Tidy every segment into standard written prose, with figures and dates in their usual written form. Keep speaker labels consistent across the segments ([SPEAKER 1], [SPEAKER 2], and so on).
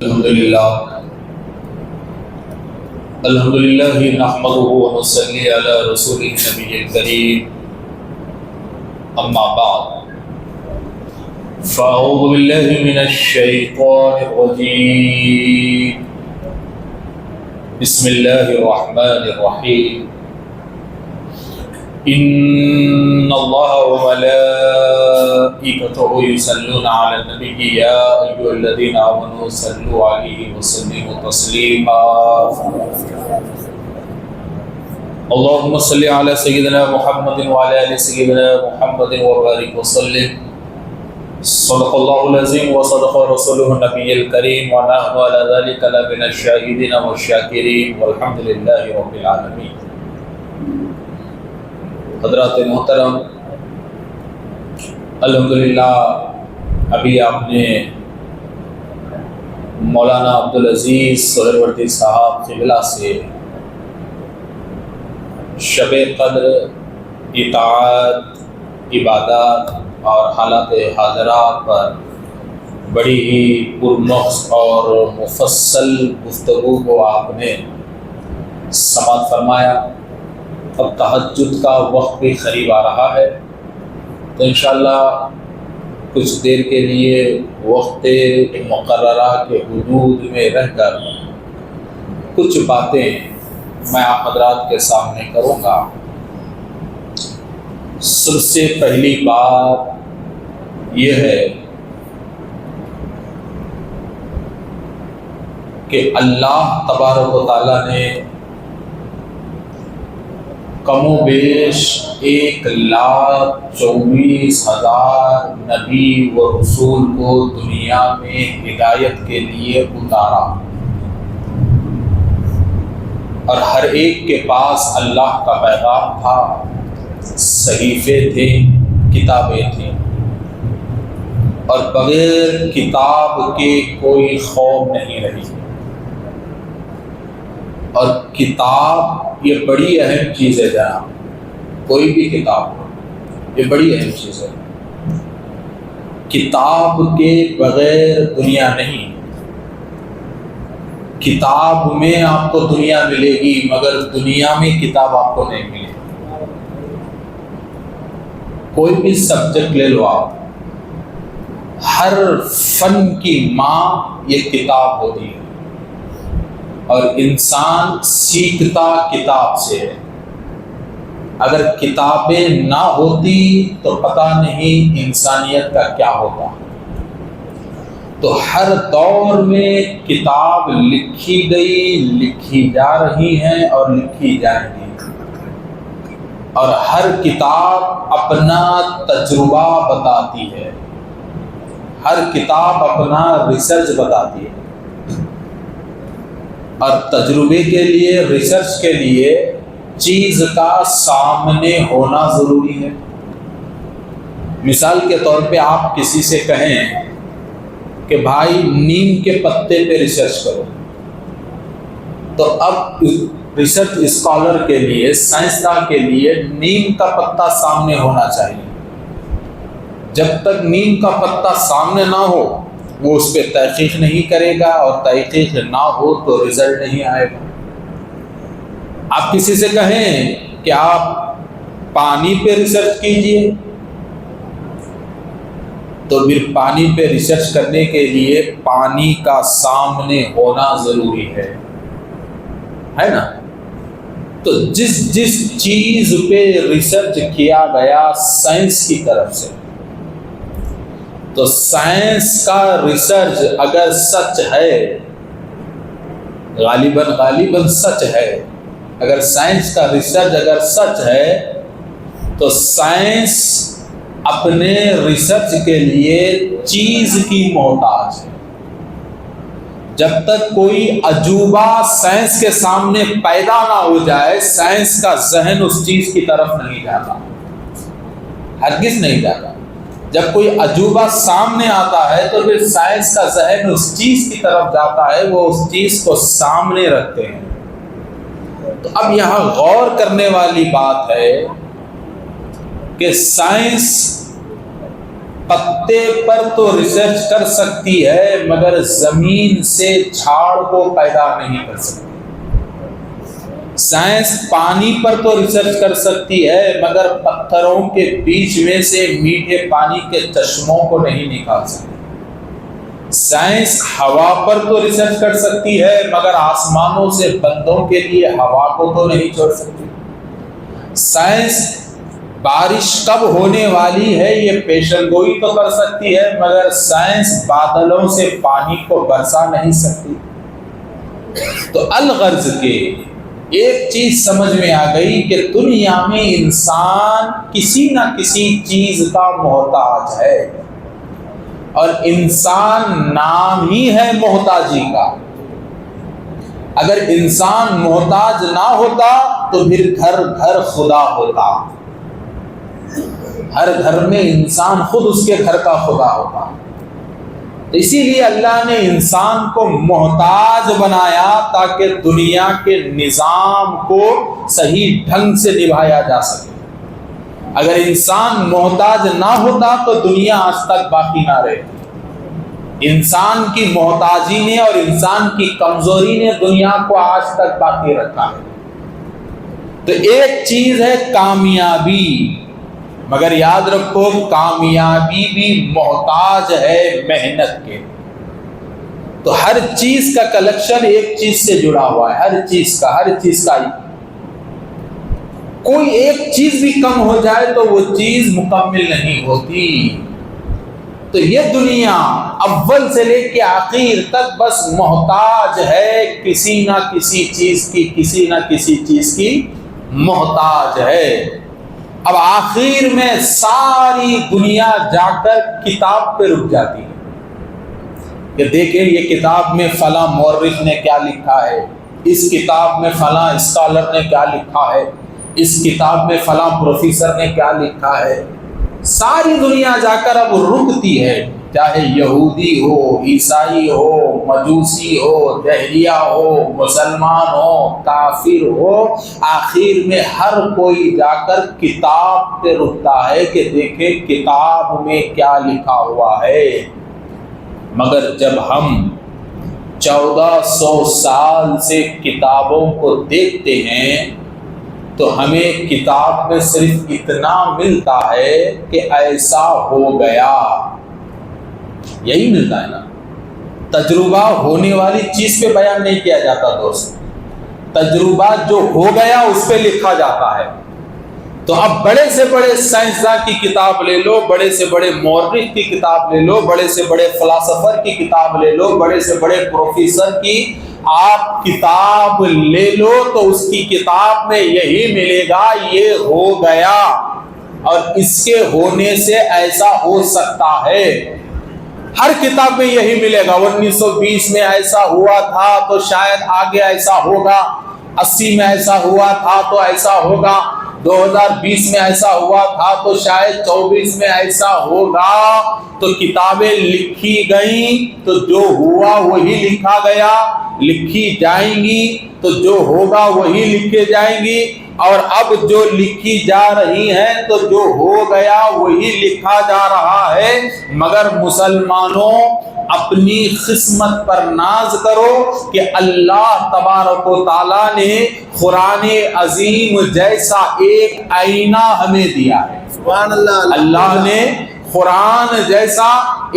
[SPEAKER 1] الحمدللہ نحمده ونصلی علی رسوله النبی الکریم اما بعد فاعوذ باللہ من الشیطان الرجیم بسم اللہ الرحمن الرحیم ان اللہ وملائکته یصلون علی النبی یا ایھا الذین آمنوا صلوا علیہ وسلموا تسلیما اللهم صل على سيدنا محمد وعلى آل سيدنا محمد وبارك وسلم صدق الله العظيم وصدق رسوله النبي الكريم ونحن على ذلك لمن الشاهدين والشاكرين والحمد لله رب العالمين. حضرات محترم، الحمدللہ ابھی آپ نے مولانا عبدالعزیز سہروردی صاحب قبلہ سے شب قدر، اطاعت، عبادات اور حالات حاضرات پر بڑی ہی پرنقص اور مفصل گفتگو کو آپ نے سماعت فرمایا. اب تہجد کا وقت بھی قریب آ رہا ہے تو انشاءاللہ کچھ دیر کے لیے وقت مقررہ کے حدود میں رہ کر کچھ باتیں میں آپ حضرات کے سامنے کروں گا. سب سے پہلی بات یہ ہے کہ اللہ تبارک و تعالیٰ نے کم و بیش 1,24,000 نبی و رسول کو دنیا میں ہدایت کے لیے اتارا، اور ہر ایک کے پاس اللہ کا پیغام تھا، صحیفے تھے، کتابیں تھیں، اور بغیر کتاب کے کوئی قوم نہیں رہی. اور کتاب یہ بڑی اہم چیز ہے جناب، کوئی بھی کتاب یہ بڑی اہم چیز ہے. کتاب کے بغیر دنیا نہیں. کتاب میں آپ کو دنیا ملے گی مگر دنیا میں کتاب آپ کو نہیں ملے گی. کوئی بھی سبجیکٹ لے لو آپ، ہر فن کی ماں یہ کتاب ہوتی ہے، اور انسان سیکھتا کتاب سے ہے. اگر کتابیں نہ ہوتی تو پتہ نہیں انسانیت کا کیا ہوتا. تو ہر دور میں کتاب لکھی گئی، لکھی جا رہی ہیں اور لکھی جائیں گی، اور ہر کتاب اپنا تجربہ بتاتی ہے، ہر کتاب اپنا ریسرچ بتاتی ہے. اور تجربے کے لیے، ریسرچ کے لیے چیز کا سامنے ہونا ضروری ہے. مثال کے طور پہ آپ کسی سے کہیں کہ بھائی نیم کے پتے پہ ریسرچ کرو، تو اب ریسرچ اسکالر کے لیے، سائنسداں کے لیے نیم کا پتا سامنے ہونا چاہیے. جب تک نیم کا پتا سامنے نہ ہو وہ اس پہ تحقیق نہیں کرے گا، اور تحقیق نہ ہو تو رزلٹ نہیں آئے گا. آپ کسی سے کہیں کہ آپ پانی پہ ریسرچ کیجئے، تو پھر پانی پہ ریسرچ کرنے کے لیے پانی کا سامنے ہونا ضروری ہے نا. تو جس چیز پہ ریسرچ کیا گیا سائنس کی طرف سے، تو سائنس کا ریسرچ اگر سچ ہے، غالباً سچ ہے، اگر سائنس کا ریسرچ اگر سچ ہے تو سائنس اپنے ریسرچ کے لیے چیز کی محتاج ہے. جب تک کوئی عجوبہ سائنس کے سامنے پیدا نہ ہو جائے، سائنس کا ذہن اس چیز کی طرف نہیں جاتا، ہرگز نہیں جاتا. جب کوئی عجوبہ سامنے آتا ہے تو پھر سائنس کا ذہن اس چیز کی طرف جاتا ہے، وہ اس چیز کو سامنے رکھتے ہیں. تو اب یہاں غور کرنے والی بات ہے کہ سائنس پتے پر تو ریسرچ کر سکتی ہے مگر زمین سے جھاڑ کو پیدا نہیں کر سکتی۔ سائنس پانی پر تو ریسرچ کر سکتی ہے مگر پتھروں کے بیچ میں سے میٹھے پانی کے چشموں کو نہیں نکال سکتی۔ سائنس ہوا پر تو ریسرچ کر سکتی ہے مگر آسمانوں سے بندوں کے لیے ہوا کو تو نہیں چھوڑ سکتی۔ سائنس بارش کب ہونے والی ہے یہ پیشن گوئی تو کر سکتی ہے مگر سائنس بادلوں سے پانی کو برسا نہیں سکتی۔ تو الغرض کے ایک چیز سمجھ میں آ گئی کہ دنیا میں انسان کسی نہ کسی چیز کا محتاج ہے، اور انسان نام ہی ہے محتاجی کا۔ اگر انسان محتاج نہ ہوتا تو پھر گھر گھر خدا ہوتا، ہر گھر میں انسان خود اس کے گھر کا خدا ہوتا۔ اسی لیے اللہ نے انسان کو محتاج بنایا تاکہ دنیا کے نظام کو صحیح ڈھنگ سے نبھایا جا سکے۔ اگر انسان محتاج نہ ہوتا تو دنیا آج تک باقی نہ رہتی۔ انسان کی محتاجی نے اور انسان کی کمزوری نے دنیا کو آج تک باقی رکھا ہے۔ تو ایک چیز ہے کامیابی، مگر یاد رکھو کامیابی بھی محتاج ہے محنت کے۔ تو ہر چیز کا کلیکشن ایک چیز سے جڑا ہوا ہے، ہر چیز کا کوئی ایک چیز بھی کم ہو جائے تو وہ چیز مکمل نہیں ہوتی۔ تو یہ دنیا اول سے لے کے آخر تک بس محتاج ہے کسی نہ کسی چیز کی محتاج ہے۔ اب آخر میں ساری دنیا جا کر کتاب پہ رک جاتی ہے کہ دیکھیں یہ کتاب میں فلاں مورخ نے کیا لکھا ہے، اس کتاب میں فلاں اسکالر نے کیا لکھا ہے، اس کتاب میں فلاں پروفیسر نے کیا لکھا ہے۔ ساری دنیا جا کر اب رکتی ہے، چاہے یہودی ہو، عیسائی ہو، مجوسی ہو، دہریہ ہو، مسلمان ہو، کافر ہو، آخر میں ہر کوئی جا کر کتاب پہ رکتا ہے کہ دیکھیں کتاب میں کیا لکھا ہوا ہے۔ مگر جب ہم 1400 سال سے کتابوں کو دیکھتے ہیں تو ہمیں کتاب میں صرف اتنا ملتا ہے کہ ایسا ہو گیا، یہی ملتا ہے نا۔ تجربہ ہونے والی چیز پہ بیان نہیں کیا جاتا دوست، تجربہ جو ہو گیا اس پہ لکھا جاتا ہے۔ تو اب بڑے سے بڑے سائنسداں کی کتاب لے لو، بڑے سے بڑے مورخ کی کتاب لے لو، بڑے سے بڑے فلاسفر کی کتاب لے لو، بڑے سے بڑے پروفیسر کی آپ کتاب لے لو تو اس کی کتاب میں یہی ملے گا یہ ہو گیا اور اس کے ہونے سے ایسا ہو سکتا ہے۔ ہر کتاب میں یہی ملے گا، 1920 میں ایسا ہوا تھا تو شاید آگے ایسا ہوگا، 80 میں ایسا ہوا تھا تو ایسا ہوگا، 2020 میں ایسا ہوا تھا تو شاید 24 میں ایسا ہوگا۔ تو کتابیں لکھی گئیں تو جو ہوا وہی لکھا گیا، لکھی جائیں گی تو جو ہوگا وہی لکھے جائیں گی، اور اب جو لکھی جا رہی ہیں تو جو ہو گیا وہی لکھا جا رہا ہے۔ مگر مسلمانوں اپنی قسمت پر ناز کرو کہ اللہ تبارک و تعالیٰ نے قرآن عظیم جیسا ایک آئینہ ہمیں دیا ہے۔ سبحان اللہ، اللہ نے قرآن جیسا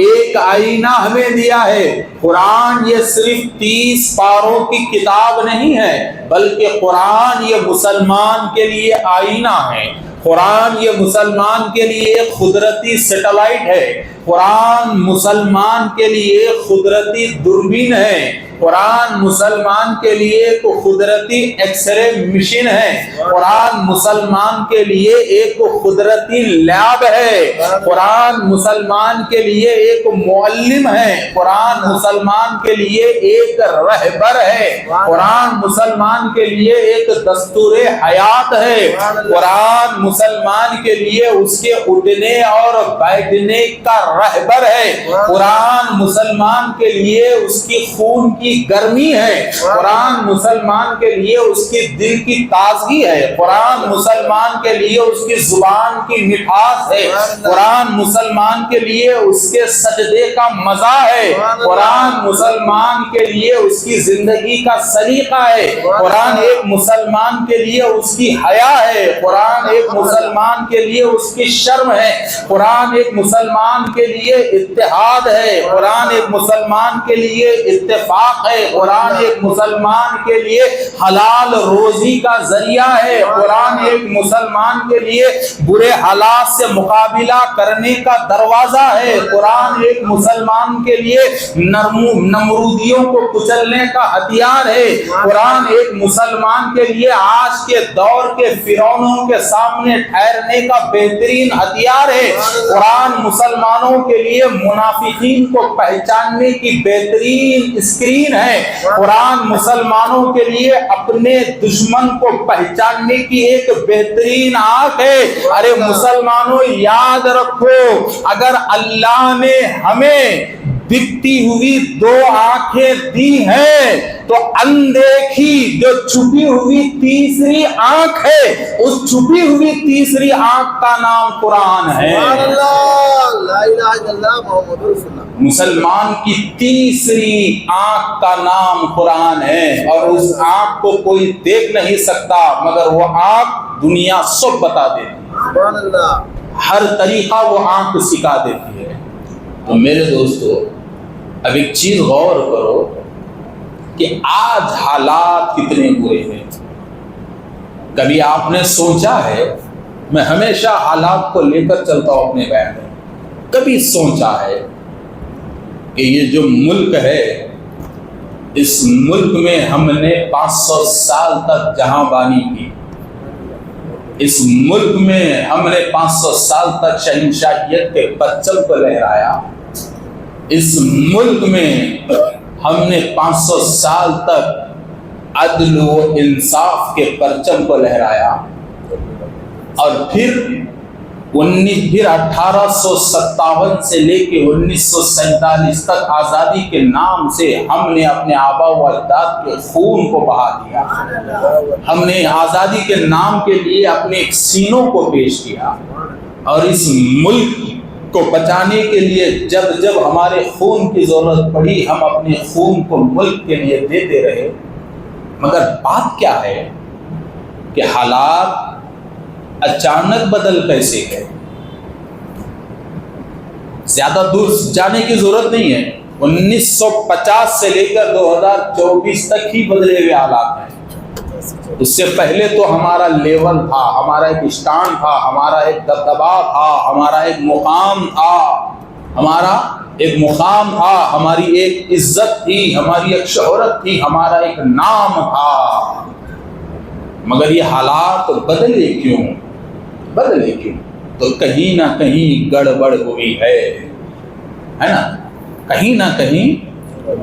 [SPEAKER 1] ایک آئینہ ہمیں دیا ہے۔ قرآن یہ صرف 30 پاروں کی کتاب نہیں ہے، بلکہ قرآن یہ مسلمان کے لیے آئینہ ہے۔ قرآن یہ مسلمان کے لیے ایک قدرتی سیٹلائٹ ہے، قرآن مسلمان کے لیے ایک قدرتی دوربین ہے، قرآن مسلمان کے لیے ایک قدرتی ایکس رے مشین ہے، قرآن مسلمان کے لیے ایک قدرتی لیب ہے، قرآن مسلمان کے لیے ایک معلم ہے، قرآن مسلمان کے لیے ایک رہبر ہے، قرآن مسلمان کے لیے ایک دستور حیات ہے، قرآن مسلمان کے لیے اس کے اٹھنے اور بیٹھنے کا رہبر ہے، قرآن مسلمان کے لیے اس کی خون کی کی گرمی ہے، قرآن مسلمان کے لیے اس کی دل کی تازگی ہے، قرآن مسلمان کے لیے اس کی زبان کی مٹھاس ہے، قرآن مسلمان کے لیے اس کے سجدے کا مزہ ہے، قرآن مسلمان کے لیے اس کی زندگی کا سلیقہ ہے، قرآن ایک مسلمان کے لیے اس کی حیا ہے، قرآن ایک مسلمان کے لیے اس کی شرم ہے، قرآن ایک مسلمان کے لیے اتحاد ہے، قرآن ایک مسلمان کے لیے اتفاق ہے، قرآن ایک مسلمان کے لیے حلال روزی کا ذریعہ ہے، قرآن ایک مسلمان کے لیے برے حالات سے مقابلہ کرنے کا دروازہ ہے، قرآن ایک مسلمان کے لیے نمرودیوں کو کچلنے کا ہتھیار ہے، قرآن ایک مسلمان کے لیے آج کے دور کے فرعونوں کے سامنے ٹھہرنے کا بہترین ہتھیار ہے، قرآن مسلمانوں کے لیے منافقین کو پہچاننے کی بہترین اسکرین ہے، قرآن مسلمانوں کے لیے اپنے دشمن کو پہچاننے کی ایک بہترین آنکھ ہے۔ ارے مسلمانوں یاد رکھو، اگر اللہ نے ہمیں دکھتی ہوئی دو آنکھیں دی ہیں تو اندیکھی جو چھپی ہوئی تیسری آنکھ ہے، اس چھپی ہوئی تیسری آنکھ کا نام قرآن ہے۔
[SPEAKER 2] لا الہ الا اللہ محمد رسول اللہ۔
[SPEAKER 1] مسلمان کی تیسری آنکھ کا نام قرآن ہے، اور اس آنکھ کو کوئی دیکھ نہیں سکتا مگر وہ آنکھ دنیا سب بتا دیتی ہے،
[SPEAKER 2] سبحان اللہ،
[SPEAKER 1] ہر طریقہ وہ آنکھ سکھا دیتی ہے۔ تو میرے دوستو اب ایک چیز غور کرو کہ آج حالات کتنے برے ہیں۔ کبھی آپ نے سوچا ہے، میں ہمیشہ حالات کو لے کر چلتا ہوں اپنے بیان میں، کبھی سوچا ہے کہ یہ جو ملک ہے، اس ملک میں ہم نے 500 سال تک جہاں بانی کی، اس ملک میں ہم نے 500 سال تک شہنشاہیت کے پرچم کو لہرایا، اس ملک میں ہم نے 500 سال تک عدل و انصاف کے پرچم کو لہرایا، اور پھر 1857 سے لے کے 1947 تک آزادی کے نام سے ہم نے اپنے آبا و اجداد کے خون کو بہا دیا، ہم نے آزادی کے نام کے لیے اپنے سینوں کو پیش کیا، اور اس ملک کو بچانے کے لیے جب جب ہمارے خون کی ضرورت پڑی ہم اپنے خون کو ملک کے لیے دیتے رہے۔ مگر بات کیا ہے کہ حالات اچانک بدل کیسے گئے؟ زیادہ دور جانے کی ضرورت نہیں ہے، 1950 سے لے کر 2024 تک ہی بدلے ہوئے حالات ہیں۔ اس سے پہلے تو ہمارا لیول تھا، ہمارا ایک اسٹانڈ تھا، ہمارا ایک دبدبا تھا، ہمارا ایک مقام تھا، ہماری ایک عزت تھی، ہماری ایک شہرت تھی، ہمارا ایک نام تھا۔ مگر یہ حالات بدلے کیوں؟ تو کہیں نہ کہیں گڑبڑ ہوئی ہے نا، کہیں نہ کہیں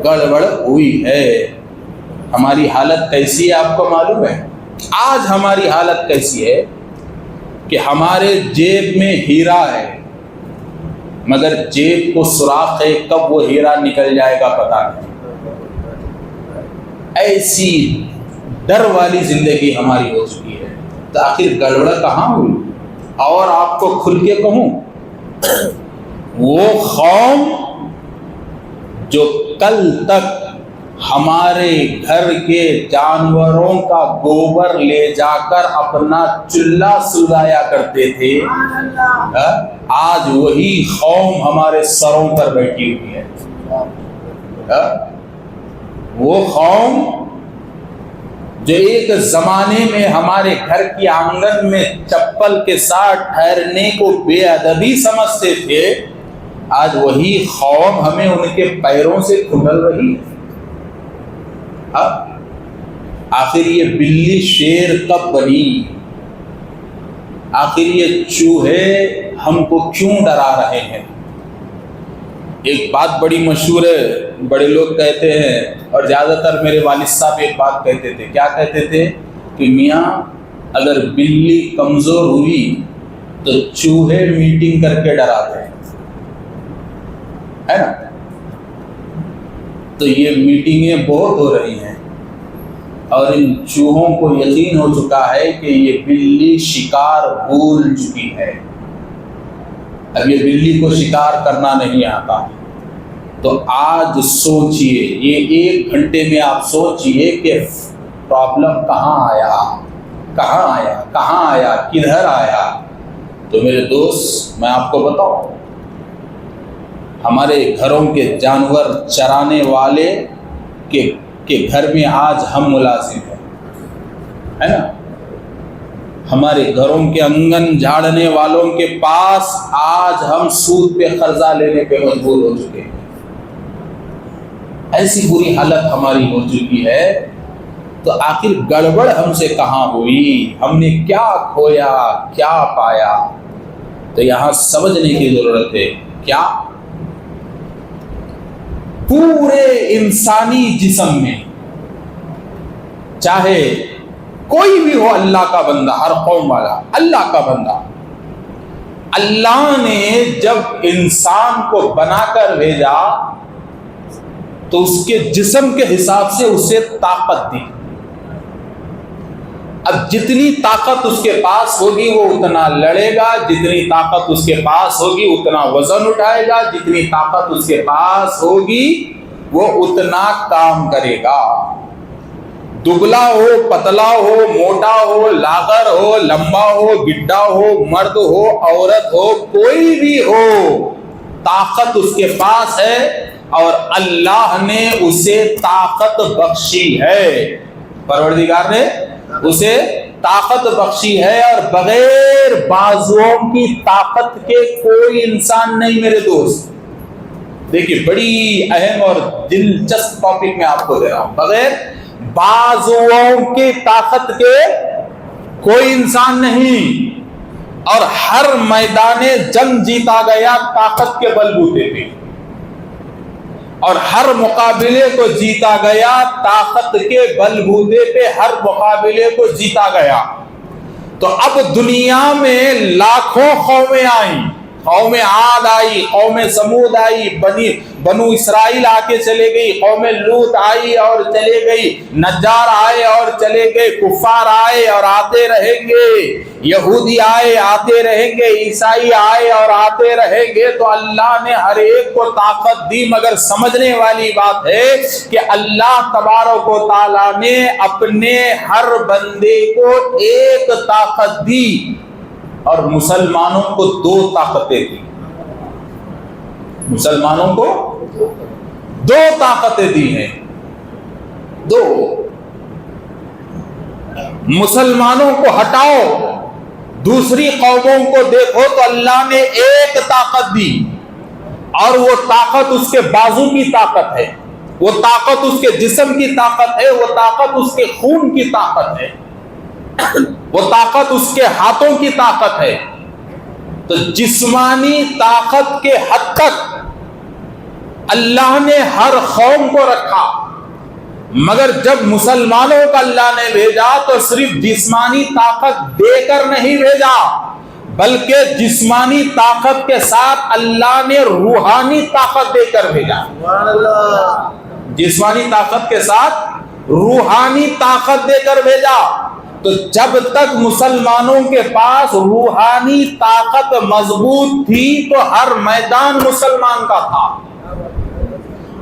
[SPEAKER 1] گڑبڑ ہوئی ہے۔ ہماری حالت کیسی ہے آپ کو معلوم ہے؟ آج ہماری حالت کیسی ہے کہ ہمارے جیب میں ہیرا ہے، مگر جیب کو سوراخ ہے، کب وہ ہیرا نکل جائے گا پتہ نہیں۔ ایسی ڈر والی زندگی ہماری ہو چکی ہے، تو آخر گڑبڑ کہاں ہوئی؟ اور آپ کو کھل کے کہوں، وہ قوم جو کل تک ہمارے گھر کے جانوروں کا گوبر لے جا کر اپنا چولہا سلگایا کرتے تھے، آج وہی قوم ہمارے سروں پر بیٹھی ہوئی ہے۔ وہ قوم جو ایک زمانے میں ہمارے گھر کی آنگن میں چپل کے ساتھ ٹھہرنے کو بے ادبی سمجھتے تھے، آج وہی قوم ہمیں ان کے پیروں سے کھنڈل رہی ہے۔ آخر یہ بلی شیر کب بنی؟ آخر یہ چوہے ہم کو کیوں ڈرا رہے ہیں؟ ایک بات بڑی مشہور ہے، بڑے لوگ کہتے ہیں، اور زیادہ تر میرے والد صاحب ایک بات کہتے تھے، کیا کہتے تھے کہ میاں اگر بلی کمزور ہوئی تو چوہے میٹنگ کر کے ڈراتے ہیں، ہے نا؟ تو یہ میٹنگیں بہت ہو رہی ہیں اور ان چوہوں کو یقین ہو چکا ہے کہ یہ بلی شکار بھول چکی ہے، اب یہ بلی کو شکار کرنا نہیں آتا۔ تو آج سوچئے، یہ 1 گھنٹے میں آپ سوچئے کہ پرابلم کہاں آیا، کدھر آیا۔ تو میرے دوست، میں آپ کو بتاؤں، ہمارے گھروں کے جانور چرانے والے کے گھر میں آج ہم ملازم ہیں، ہے نا؟ ہمارے گھروں کے انگن جھاڑنے والوں کے پاس آج ہم سود پہ قرضہ لینے پہ مجبور ہو چکے ہیں۔ ایسی بری حالت ہماری ہو چکی ہے، تو آخر گڑبڑ ہم سے کہاں ہوئی، ہم نے کیا کھویا، کیا پایا؟ تو یہاں سمجھنے کی ضرورت ہے۔ کیا؟ پورے انسانی جسم میں، چاہے کوئی بھی ہو اللہ کا بندہ، ہر قوم والا اللہ کا بندہ، اللہ نے جب انسان کو بنا کر بھیجا تو اس کے جسم کے حساب سے اسے طاقت دی۔ اب جتنی طاقت اس کے پاس ہوگی وہ اتنا لڑے گا، جتنی طاقت اس کے پاس ہوگی اتنا وزن اٹھائے گا، جتنی طاقت اس کے پاس ہوگی وہ اتنا کام کرے گا۔ دبلا ہو، پتلا ہو، موٹا ہو، لاغر ہو، لمبا ہو، گڈھا ہو، مرد ہو، عورت ہو، کوئی بھی ہو، طاقت اس کے پاس ہے اور اللہ نے اسے طاقت بخشی ہے۔ پروردگار نے اسے طاقت بخشی ہے، اور بغیر بازوؤں کی طاقت کے کوئی انسان نہیں میرے دوست۔ دیکھیے، بڑی اہم اور دلچسپ ٹاپک میں آپ کو دے رہا ہوں۔ بغیر بازوؤں کی طاقت کے کوئی انسان نہیں، اور ہر میدان جنگ جیتا گیا طاقت کے بلبوتے پہ، اور ہر مقابلے کو جیتا گیا طاقت کے بلبوتے پہ، ہر مقابلے کو جیتا گیا۔ تو اب دنیا میں لاکھوں قومیں آئیں، قوم عاد آئی، قوم سمود آئی، بنو اسرائیل آ کے چلے گئی، قوم لوط آئی اور چلے گئی، نجار آئے اور چلے گئے، کفار آئے اور آتے رہیں گے، یہودی آئے آتے رہیں گے، عیسائی آئے اور آتے رہیں گے۔ تو اللہ نے ہر ایک کو طاقت دی، مگر سمجھنے والی بات ہے کہ اللہ تبارک و تعالیٰ نے اپنے ہر بندے کو ایک طاقت دی، اور مسلمانوں کو 2 طاقتیں دی۔ مسلمانوں کو 2 طاقتیں دی ہیں، 2۔ مسلمانوں کو ہٹاؤ، دوسری قوموں کو دیکھو تو اللہ نے ایک طاقت دی، اور وہ طاقت اس کے بازو کی طاقت ہے، وہ طاقت اس کے جسم کی طاقت ہے، وہ طاقت اس کے خون کی طاقت ہے، وہ طاقت اس کے ہاتھوں کی طاقت ہے۔ تو جسمانی طاقت کے حد تک اللہ نے ہر قوم کو رکھا، مگر جب مسلمانوں کا اللہ نے بھیجا تو صرف جسمانی طاقت دے کر نہیں بھیجا، بلکہ جسمانی طاقت کے ساتھ اللہ نے روحانی طاقت دے کر بھیجا۔ جسمانی طاقت کے ساتھ روحانی طاقت دے کر بھیجا۔ تو جب تک مسلمانوں کے پاس روحانی طاقت مضبوط تھی تو ہر میدان مسلمان کا تھا۔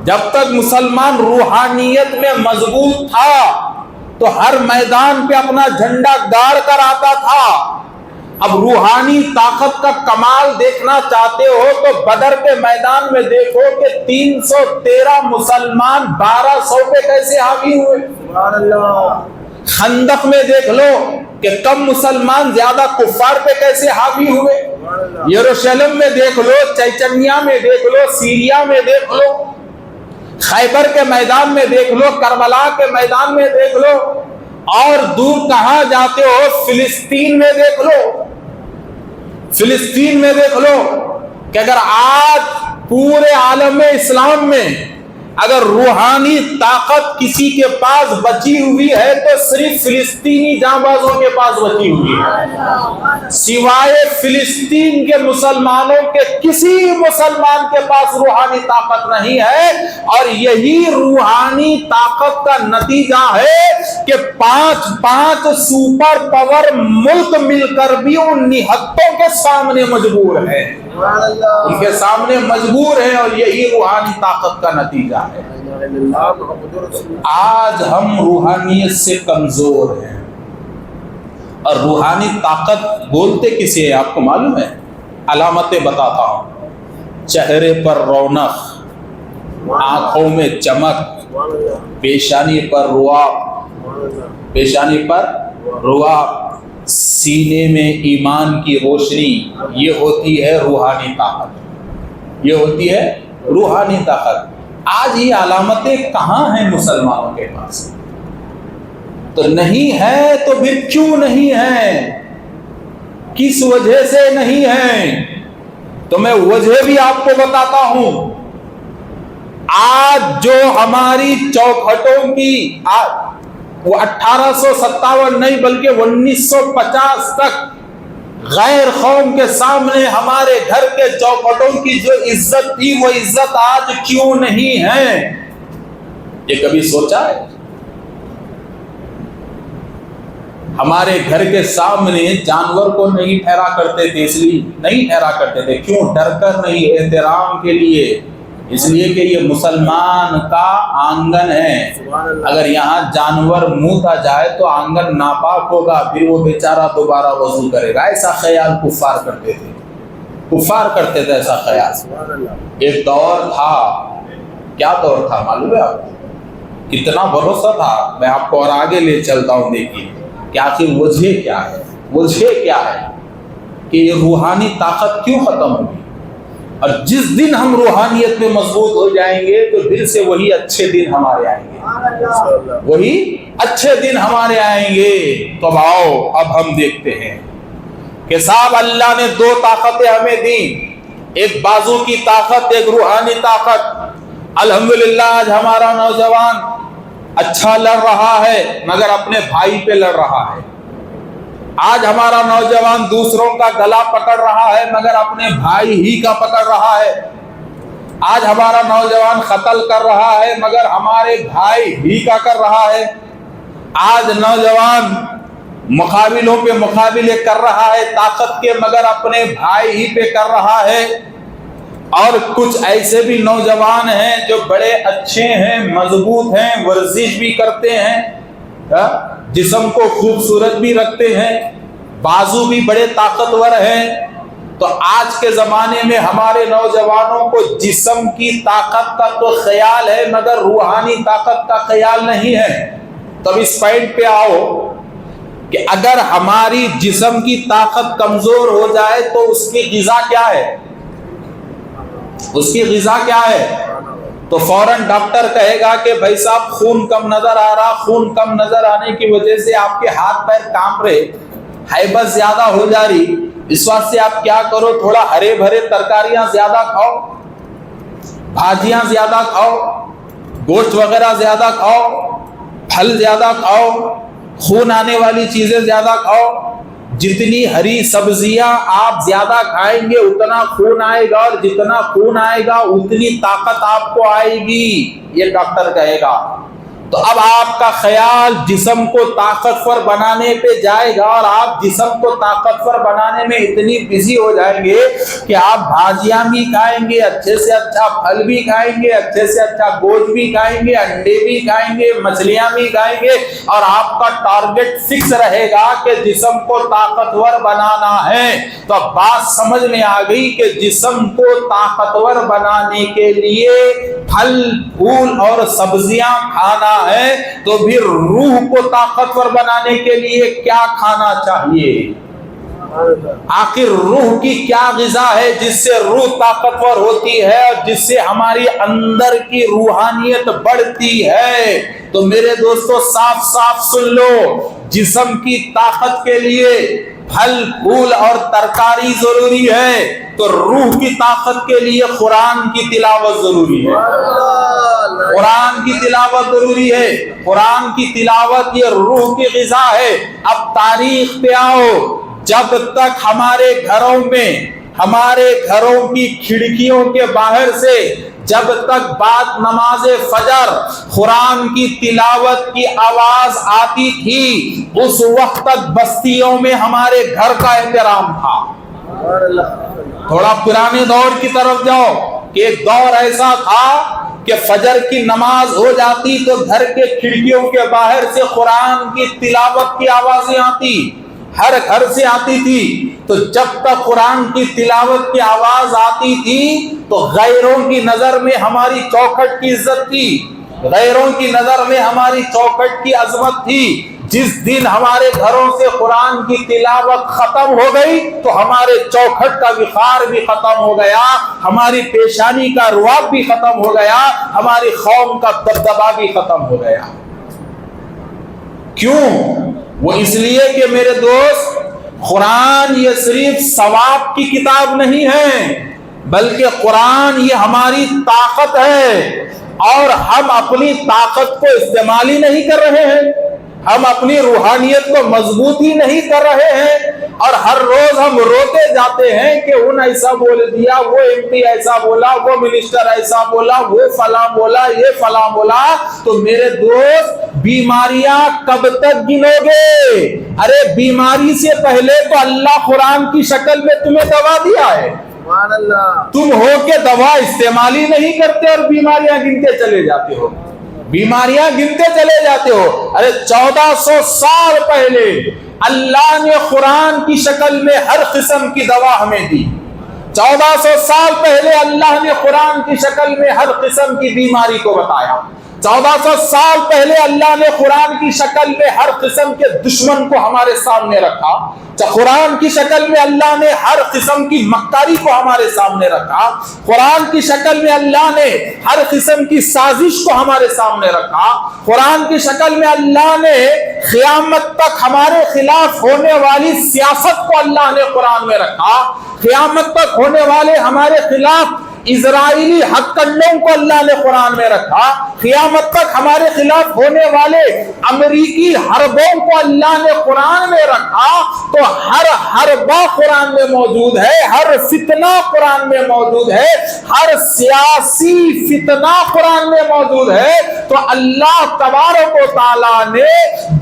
[SPEAKER 1] جب تک مسلمان روحانیت میں مضبوط تھا تو ہر میدان پہ اپنا جھنڈا گاڑ کر آتا تھا۔ اب روحانی طاقت کا کمال دیکھنا چاہتے ہو تو بدر کے میدان میں دیکھو کہ 313 مسلمان 1200 پہ کیسے حاوی ہوئے۔ سبحان اللہ۔ خندق میں دیکھ لو کہ کم مسلمان زیادہ کفار پہ کیسے حاوی ہوئے۔ یروشلم میں دیکھ لو، چیچنیا میں دیکھ لو، سیریا میں دیکھ لو، خیبر کے میدان میں دیکھ لو، کربلا کے میدان میں دیکھ لو، اور دور کہاں جاتے ہو، فلسطین میں دیکھ لو۔ فلسطین میں دیکھ لو کہ اگر آج پورے عالم اسلام میں اگر روحانی طاقت کسی کے پاس بچی ہوئی ہے تو صرف فلسطینی جانبازوں کے پاس بچی ہوئی ہے، سوائے فلسطین کے مسلمانوں کے کسی مسلمان کے پاس روحانی طاقت نہیں ہے۔ اور یہی روحانی طاقت کا نتیجہ ہے کہ پانچ سپر پاور ملک مل کر بھی ان نہتوں کے سامنے مجبور ہے، ان کے سامنے مجبور ہے، اور یہی روحانی طاقت کا نتیجہ ہے۔ آج ہم روحانیت سے کمزور ہیں، اور روحانی طاقت بولتے کسے ہے آپ کو معلوم ہے؟ علامتیں بتاتا ہوں: چہرے پر رونق، آنکھوں میں چمک، پیشانی پر رعب، سینے میں ایمان کی روشنی، یہ ہوتی ہے روحانی طاقت، یہ ہوتی ہے روحانی طاقت۔ آج یہ علامتیں کہاں ہیں مسلمانوں کے پاس؟ تو نہیں ہے تو پھر کیوں نہیں ہے؟ کس وجہ سے نہیں ہے؟ تو میں وجہ بھی آپ کو بتاتا ہوں۔ آج جو ہماری چوکھٹوں کی وہ 1857 نہیں بلکہ 1950 تک غیر قوم کے سامنے ہمارے گھر کے چوکھٹوں کی جو عزت تھی وہ عزت آج کیوں نہیں ہے؟ یہ کبھی سوچا ہے؟ ہمارے گھر کے سامنے جانور کو نہیں ٹھہرا کرتے تھے، اس لیے نہیں ٹھہرا کرتے تھے، کیوں؟ ڈر کر نہیں، احترام کے لیے، اس لیے کہ یہ مسلمان کا آنگن ہے، اگر یہاں جانور منہ جائے تو آنگن ناپاک ہوگا، پھر وہ بیچارہ دوبارہ وضو کرے گا۔ ایسا خیال کفار کرتے تھے، ایسا خیال۔ ایک دور تھا، کیا دور تھا معلوم ہے آپ کو؟ کتنا بھروسہ تھا، میں آپ کو اور آگے لے چلتا ہوں، دیکھیے کہ آخر وجہ کیا ہے کہ یہ روحانی طاقت کیوں ختم ہوگی؟ اور جس دن ہم روحانیت میں مضبوط ہو جائیں گے تو پھر سے وہی اچھے دن ہمارے آئیں گے، تو آؤ اب ہم دیکھتے ہیں کہ صاحب اللہ نے دو طاقتیں ہمیں دیں، ایک بازو کی طاقت، ایک روحانی طاقت۔ الحمدللہ آج ہمارا نوجوان اچھا لڑ رہا ہے مگر اپنے بھائی پہ لڑ رہا ہے، آج ہمارا نوجوان دوسروں کا گلا پکڑ رہا ہے مگر اپنے بھائی ہی کا پکڑ رہا ہے، آج ہمارا نوجوان قتل کر رہا ہے مگر ہمارے بھائی ہی کا کر رہا ہے، آج نوجوان مقابلوں پہ مقابلے کر رہا ہے طاقت کے مگر اپنے بھائی ہی پہ کر رہا ہے۔ اور کچھ ایسے بھی نوجوان ہیں جو بڑے اچھے ہیں، مضبوط ہیں، ورزش بھی کرتے ہیں، جسم کو خوبصورت بھی رکھتے ہیں، بازو بھی بڑے طاقتور ہیں۔ تو آج کے زمانے میں ہمارے نوجوانوں کو جسم کی طاقت کا تو خیال ہے مگر روحانی طاقت کا خیال نہیں ہے۔ تب اس پوائنٹ پہ آؤ کہ اگر ہماری جسم کی طاقت کمزور ہو جائے تو اس کی غذا کیا ہے؟ تو فوراً ڈاکٹر کہے گا کہ بھائی صاحب خون کم نظر آ رہا، خون کم نظر آنے کی وجہ سے آپ کے ہاتھ پیر کانپ رہے، ہیبت زیادہ ہو جا رہی، اس واسطے آپ کیا کرو، تھوڑا ہرے بھرے ترکاریاں زیادہ کھاؤ، بھاجیاں زیادہ کھاؤ، گوشت وغیرہ زیادہ کھاؤ، پھل زیادہ کھاؤ، خون آنے والی چیزیں زیادہ کھاؤ، جتنی ہری سبزیاں آپ زیادہ کھائیں گے اتنا خون آئے گا، اور جتنا خون آئے گا اتنی طاقت آپ کو آئے گی، یہ ڈاکٹر کہے گا۔ تو اب آپ کا خیال جسم کو طاقتور بنانے پہ جائے گا، اور آپ جسم کو طاقتور بنانے میں اتنی بزی ہو جائیں گے کہ آپ بھاجیاں بھی کھائیں گے، اچھے سے اچھا پھل بھی کھائیں گے، اچھے سے اچھا گوشت بھی کھائیں گے، انڈے بھی کھائیں گے، مچھلیاں بھی کھائیں گے، اور آپ کا ٹارگٹ فکس رہے گا کہ جسم کو طاقتور بنانا ہے۔ تو اب بات سمجھ میں آ گئی کہ جسم کو طاقتور بنانے کے لیے پھل پھول اور سبزیاں کھانا ہے، تو پھر روح کو طاقتور بنانے کے لیے کیا کھانا چاہیے؟ آخر روح کی کیا غذا ہے جس سے روح طاقتور ہوتی ہے اور جس سے ہماری اندر کی روحانیت بڑھتی ہے؟ تو میرے دوستو صاف صاف سن لو، جسم کی طاقت کے لیے پھل پھول اور ترکاری ضروری ہے، تو روح کی طاقت کے لیے قرآن کی تلاوت ضروری ہے۔ قرآن کی تلاوت ضروری ہے. قرآن کی تلاوت یہ روح کی غذا ہے. اب تاریخ پہ آؤ. جب تک ہمارے گھروں میں، ہمارے گھروں کی کھڑکیوں کے باہر سے جب تک بعد نماز فجر قرآن کی تلاوت کی آواز آتی تھی، اس وقت تک بستیوں میں ہمارے گھر کا احترام تھا. تھوڑا پرانے دور کی طرف جاؤ کہ ایک دور ایسا تھا کہ فجر کی نماز ہو جاتی تو گھر کے کھڑکیوں کے باہر سے قرآن کی تلاوت کی آوازیں آتی، ہر گھر سے آتی تھی. تو جب تک قرآن کی تلاوت کی آواز آتی تھی تو غیروں کی نظر میں ہماری چوکھٹ کی عزت تھی، غیروں کی نظر میں ہماری چوکھٹ کی عظمت تھی. جس دن ہمارے گھروں سے قرآن کی تلاوت ختم ہو گئی تو ہمارے چوکھٹ کا وقار بھی ختم ہو گیا، ہماری پیشانی کا رعب بھی ختم ہو گیا، ہماری قوم کا دبدبہ بھی ختم ہو گیا. کیوں؟ وہ اس لیے کہ میرے دوست، قرآن یہ صرف ثواب کی کتاب نہیں ہے، بلکہ قرآن یہ ہماری طاقت ہے. اور ہم اپنی طاقت کو استعمال ہی نہیں کر رہے ہیں، ہم اپنی روحانیت کو مضبوط ہی نہیں کر رہے ہیں. اور ہر روز ہم روتے جاتے ہیں کہ ان ایسا بول دیا، وہ ایم پی ایسا بولا، وہ منسٹر ایسا بولا، وہ فلاں بولا، یہ فلاں بولا. تو میرے دوست، بیماریاں کب تک گنو گے؟ ارے بیماری سے پہلے تو اللہ قرآن کی شکل میں تمہیں دوا دیا ہے. تم ہو کے دوا استعمال ہی نہیں کرتے اور بیماریاں گنتے چلے جاتے ہو، بیماریاں گنتے چلے جاتے ہو. ارے 1400 سال پہلے اللہ نے قرآن کی شکل میں ہر قسم کی دوا ہمیں دی. 1400 سال پہلے اللہ نے قرآن کی شکل میں ہر قسم کی بیماری کو بتایا. 1400 سال پہلے اللہ نے قرآن کی شکل میں ہر قسم کے دشمن کو ہمارے سامنے رکھا. قرآن کی شکل میں اللہ نے ہر قسم کی مکاری کو ہمارے سامنے رکھا. قرآن کی شکل میں اللہ نے ہر قسم کی سازش کو ہمارے سامنے رکھا. قرآن کی شکل میں اللہ نے قیامت تک ہمارے خلاف ہونے والی سیاست کو اللہ نے قرآن میں رکھا. قیامت تک ہونے والے ہمارے خلاف اسرائیلی ہتھ کنڈوں کو اللہ نے قرآن میں رکھا. قیامت تک ہمارے خلاف ہونے والے امریکی حربوں کو اللہ نے قرآن میں رکھا. تو ہر حربہ قرآن میں موجود ہے، ہر فتنہ قرآن میں موجود ہے، ہر سیاسی فتنہ قرآن میں موجود ہے. تو اللہ تبارک و تعالیٰ نے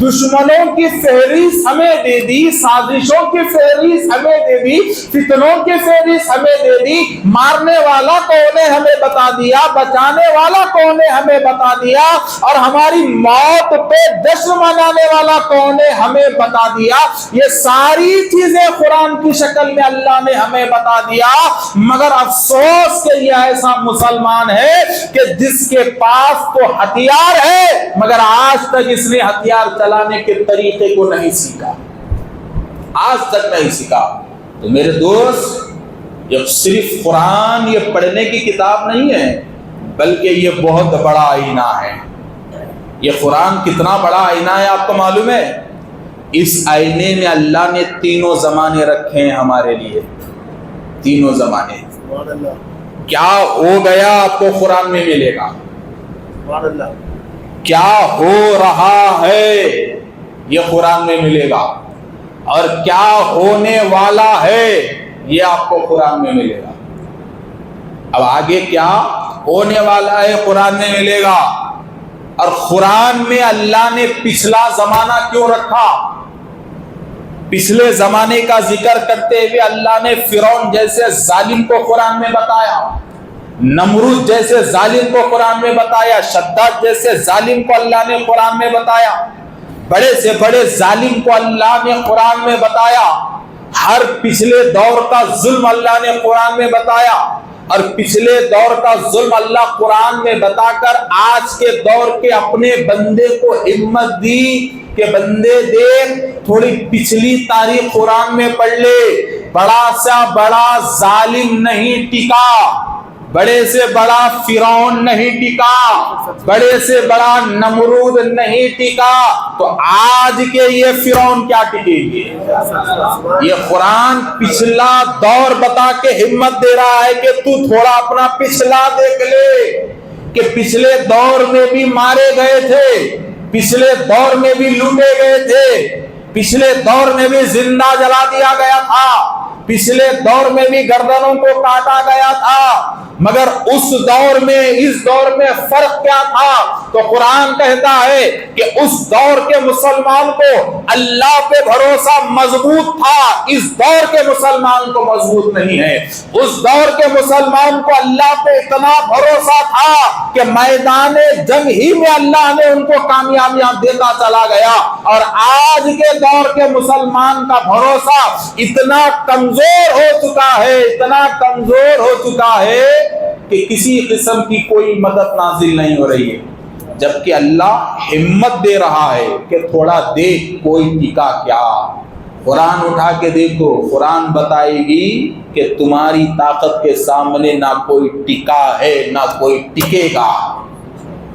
[SPEAKER 1] دشمنوں کی فہرست ہمیں دے دی، سازشوں کی فہرست ہمیں دے دی، فتنوں کی فہرست ہمیں دے دی. مارنے والا کون ہے ہمیں بتا دیا، بچانے والا کون ہے ہمیں بتا دیا، اور ہماری موت پہ جشن منانے والا کون ہے ہمیں بتا دیا. یہ ساری چیزیں قرآن کی شکل میں اللہ نے ہمیں بتا دیا. مگر افسوس کہ یہ ایسا مسلمان ہے کہ جس کے پاس تو ہتھیار ہے مگر آج تک اس نے ہتھیار چلانے کے طریقے کو نہیں سیکھا، آج تک نہیں سیکھا. تو میرے دوست، یہ صرف قرآن یہ پڑھنے کی کتاب نہیں ہے، بلکہ یہ بہت بڑا آئینہ ہے. یہ قرآن کتنا بڑا آئینہ ہے آپ کو معلوم ہے؟ اس آئینے میں اللہ نے تینوں زمانے رکھے ہیں ہمارے لیے، تینوں زمانے. کیا ہو گیا آپ کو قرآن میں ملے گا، کیا ہو رہا ہے یہ قرآن میں ملے گا، اور کیا ہونے والا ہے یہ آپ کو قرآن میں ملے گا. اب آگے کیا ہونے والا ہے قرآن میں ملے گا. اور قرآن میں اللہ نے پچھلا زمانہ کیوں رکھا؟ پچھلے زمانے کا ذکر کرتے ہوئے اللہ نے فرعون جیسے ظالم کو قرآن میں بتایا، نمرود جیسے ظالم کو قرآن میں بتایا، شداد جیسے ظالم کو اللہ نے قرآن میں بتایا، بڑے سے بڑے ظالم کو اللہ نے قرآن میں بتایا. ہر پچھلے دور کا ظلم اللہ نے قرآن میں بتایا، اور پچھلے دور کا ظلم اللہ قرآن میں بتا کر آج کے دور کے اپنے بندے کو ہمت دی کہ بندے دیکھ، تھوڑی پچھلی تاریخ قرآن میں پڑھ لے. بڑا سا بڑا ظالم نہیں ٹکا، بڑے سے بڑا فرعون نہیں ٹکا، بڑے سے بڑا نمرود نہیں ٹکا. تو آج کے یہ فرعون کیا ٹکے گے؟ یہ قرآن پچھلا دور بتا کے ہمت دے رہا ہے کہ تو تھوڑا اپنا پچھلا دیکھ لے. کہ پچھلے دور میں بھی مارے گئے تھے، پچھلے دور میں بھی لوٹے گئے تھے، پچھلے دور میں بھی زندہ جلا دیا گیا تھا، پچھلے دور میں بھی گردنوں کو کاٹا گیا تھا، مگر اس دور میں اس دور میں فرق کیا تھا؟ تو قرآن کہتا ہے کہ اس دور کے مسلمان کو اللہ پہ بھروسہ مضبوط تھا، اس دور کے مسلمان کو مضبوط نہیں ہے۔ اس دور کے مسلمان کو اللہ پہ اتنا بھروسہ تھا کہ میدان جنگ ہی میں اللہ نے ان کو کامیابیاں دیتا چلا گیا، اور آج کے دور کے مسلمان کا بھروسہ اتنا کمزور ہو چکا ہے، اتنا کمزور ہو چکا ہے کہ کسی قسم کی کوئی مدد نازل نہیں ہو رہی ہے، جبکہ اللہ ہمت دے رہا ہے کہ تھوڑا دیکھ کوئی ٹکا کیا۔ قرآن اٹھا کے دیکھو، قرآن بتائے گی کہ تمہاری طاقت کے سامنے نہ کوئی ٹکا ہے نہ کوئی ٹکے گا،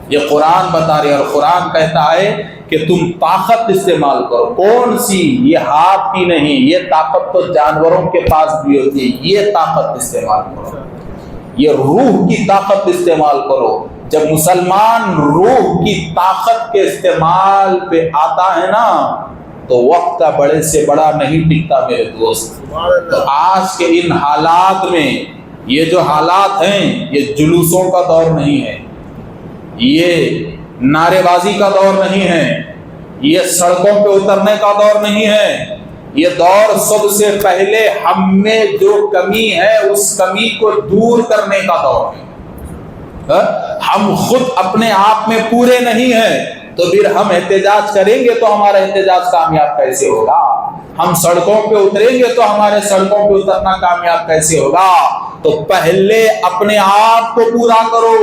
[SPEAKER 1] یہ قرآن بتا رہے، اور قرآن کہتا ہے کہ تم طاقت استعمال کرو۔ کون سی؟ یہ ہاتھ کی نہیں، یہ طاقت تو جانوروں کے پاس بھی ہوتی ہے، یہ طاقت استعمال کرو، یہ روح کی طاقت استعمال کرو۔ جب مسلمان روح کی طاقت کے استعمال پہ آتا ہے نا تو وقت کا بڑے سے بڑا نہیں ٹکتا میرے دوست۔ تو آج کے ان حالات میں یہ جو حالات ہیں، یہ جلوسوں کا دور نہیں ہے، یہ نعرے بازی کا دور نہیں ہے، یہ سڑکوں پہ اترنے کا دور نہیں ہے، یہ دور سب سے پہلے ہم میں جو کمی ہے اس کمی کو دور کرنے کا دور ہے۔ ہم خود اپنے آپ میں پورے نہیں ہیں تو پھر ہم احتجاج کریں گے تو ہمارا احتجاج کامیاب کیسے ہوگا؟ ہم سڑکوں پہ اتریں گے تو ہمارے سڑکوں پہ اترنا کامیاب کیسے ہوگا؟ تو پہلے اپنے آپ کو پورا کرو،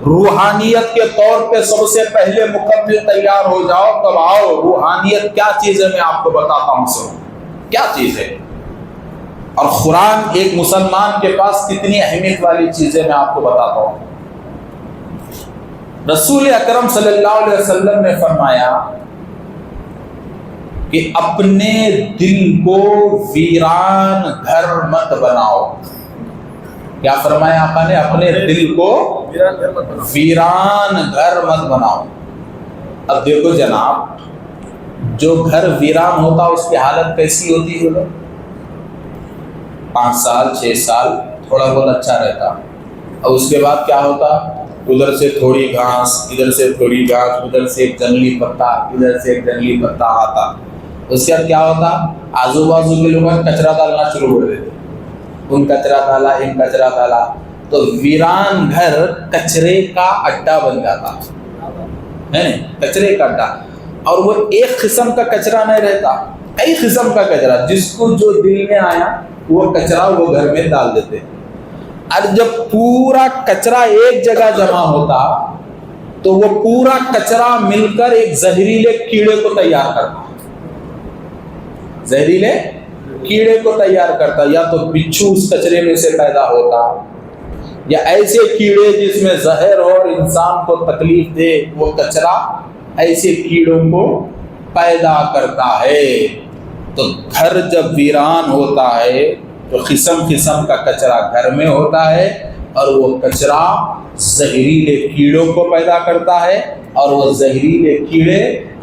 [SPEAKER 1] روحانیت کے طور پہ سب سے پہلے مکمل تیار ہو جاؤ، تب آؤ روحانیت کیا چیز ہے میں آپ کو بتاتا ہوں سب کیا چیز ہے، اور قرآن ایک مسلمان کے پاس کتنی اہمیت والی چیز ہے میں آپ کو بتاتا ہوں۔ رسول اکرم صلی اللہ علیہ وسلم نے فرمایا کہ اپنے دل کو ویران گھر مت بناؤ۔ کیا فرمایا آقا نے؟ اپنے دل کو ویران گھر مت بناؤ۔ اب دیکھو جناب، جو گھر ویران ہوتا اس کی حالت کیسی ہوتی ہے؟ 5 سال 6 سال تھوڑا بہت اچھا رہتا، اور اس کے بعد کیا ہوتا؟ ادھر سے تھوڑی گھاس، ادھر سے تھوڑی گھاس، ادھر سے ایک جنگلی پتا، ادھر سے ایک جنگلی پتا آتا۔ اس کے بعد کیا ہوتا؟ آزو بازو کے لوگ کچرا ڈالنا شروع کر دیتے، ان کچرا ڈالا، ان کچرا ڈالا، تو ویران گھر کچرے کا اڈا بن جاتا ہے، کچرے کا اڈا۔ اور وہ ایک قسم کا کچرا نہیں رہتا، کئی قسم کا کچرا، جس کو جو دل میں آیا وہ کچرا وہ گھر میں ڈال دیتے۔ اور جب پورا کچرا ایک جگہ جمع ہوتا تو وہ پورا کچرا مل کر ایک زہریلے کیڑے کو تیار کرتا، زہریلے کیڑے کو تیار کرتا، یا تو بچھو اس کچرے میں سے پیدا ہوتا، یا ایسے کیڑے جس میں زہر اور انسان کو تکلیف دے وہ کچرا ایسے کیڑوں کو پیدا کرتا ہے۔ تو گھر جب ویران ہوتا ہے تو قسم قسم کا کچرا گھر میں ہوتا ہے، اور وہ کچرا زہریلے کیڑوں کو پیدا کرتا ہے، اور وہ زہریلے کیڑے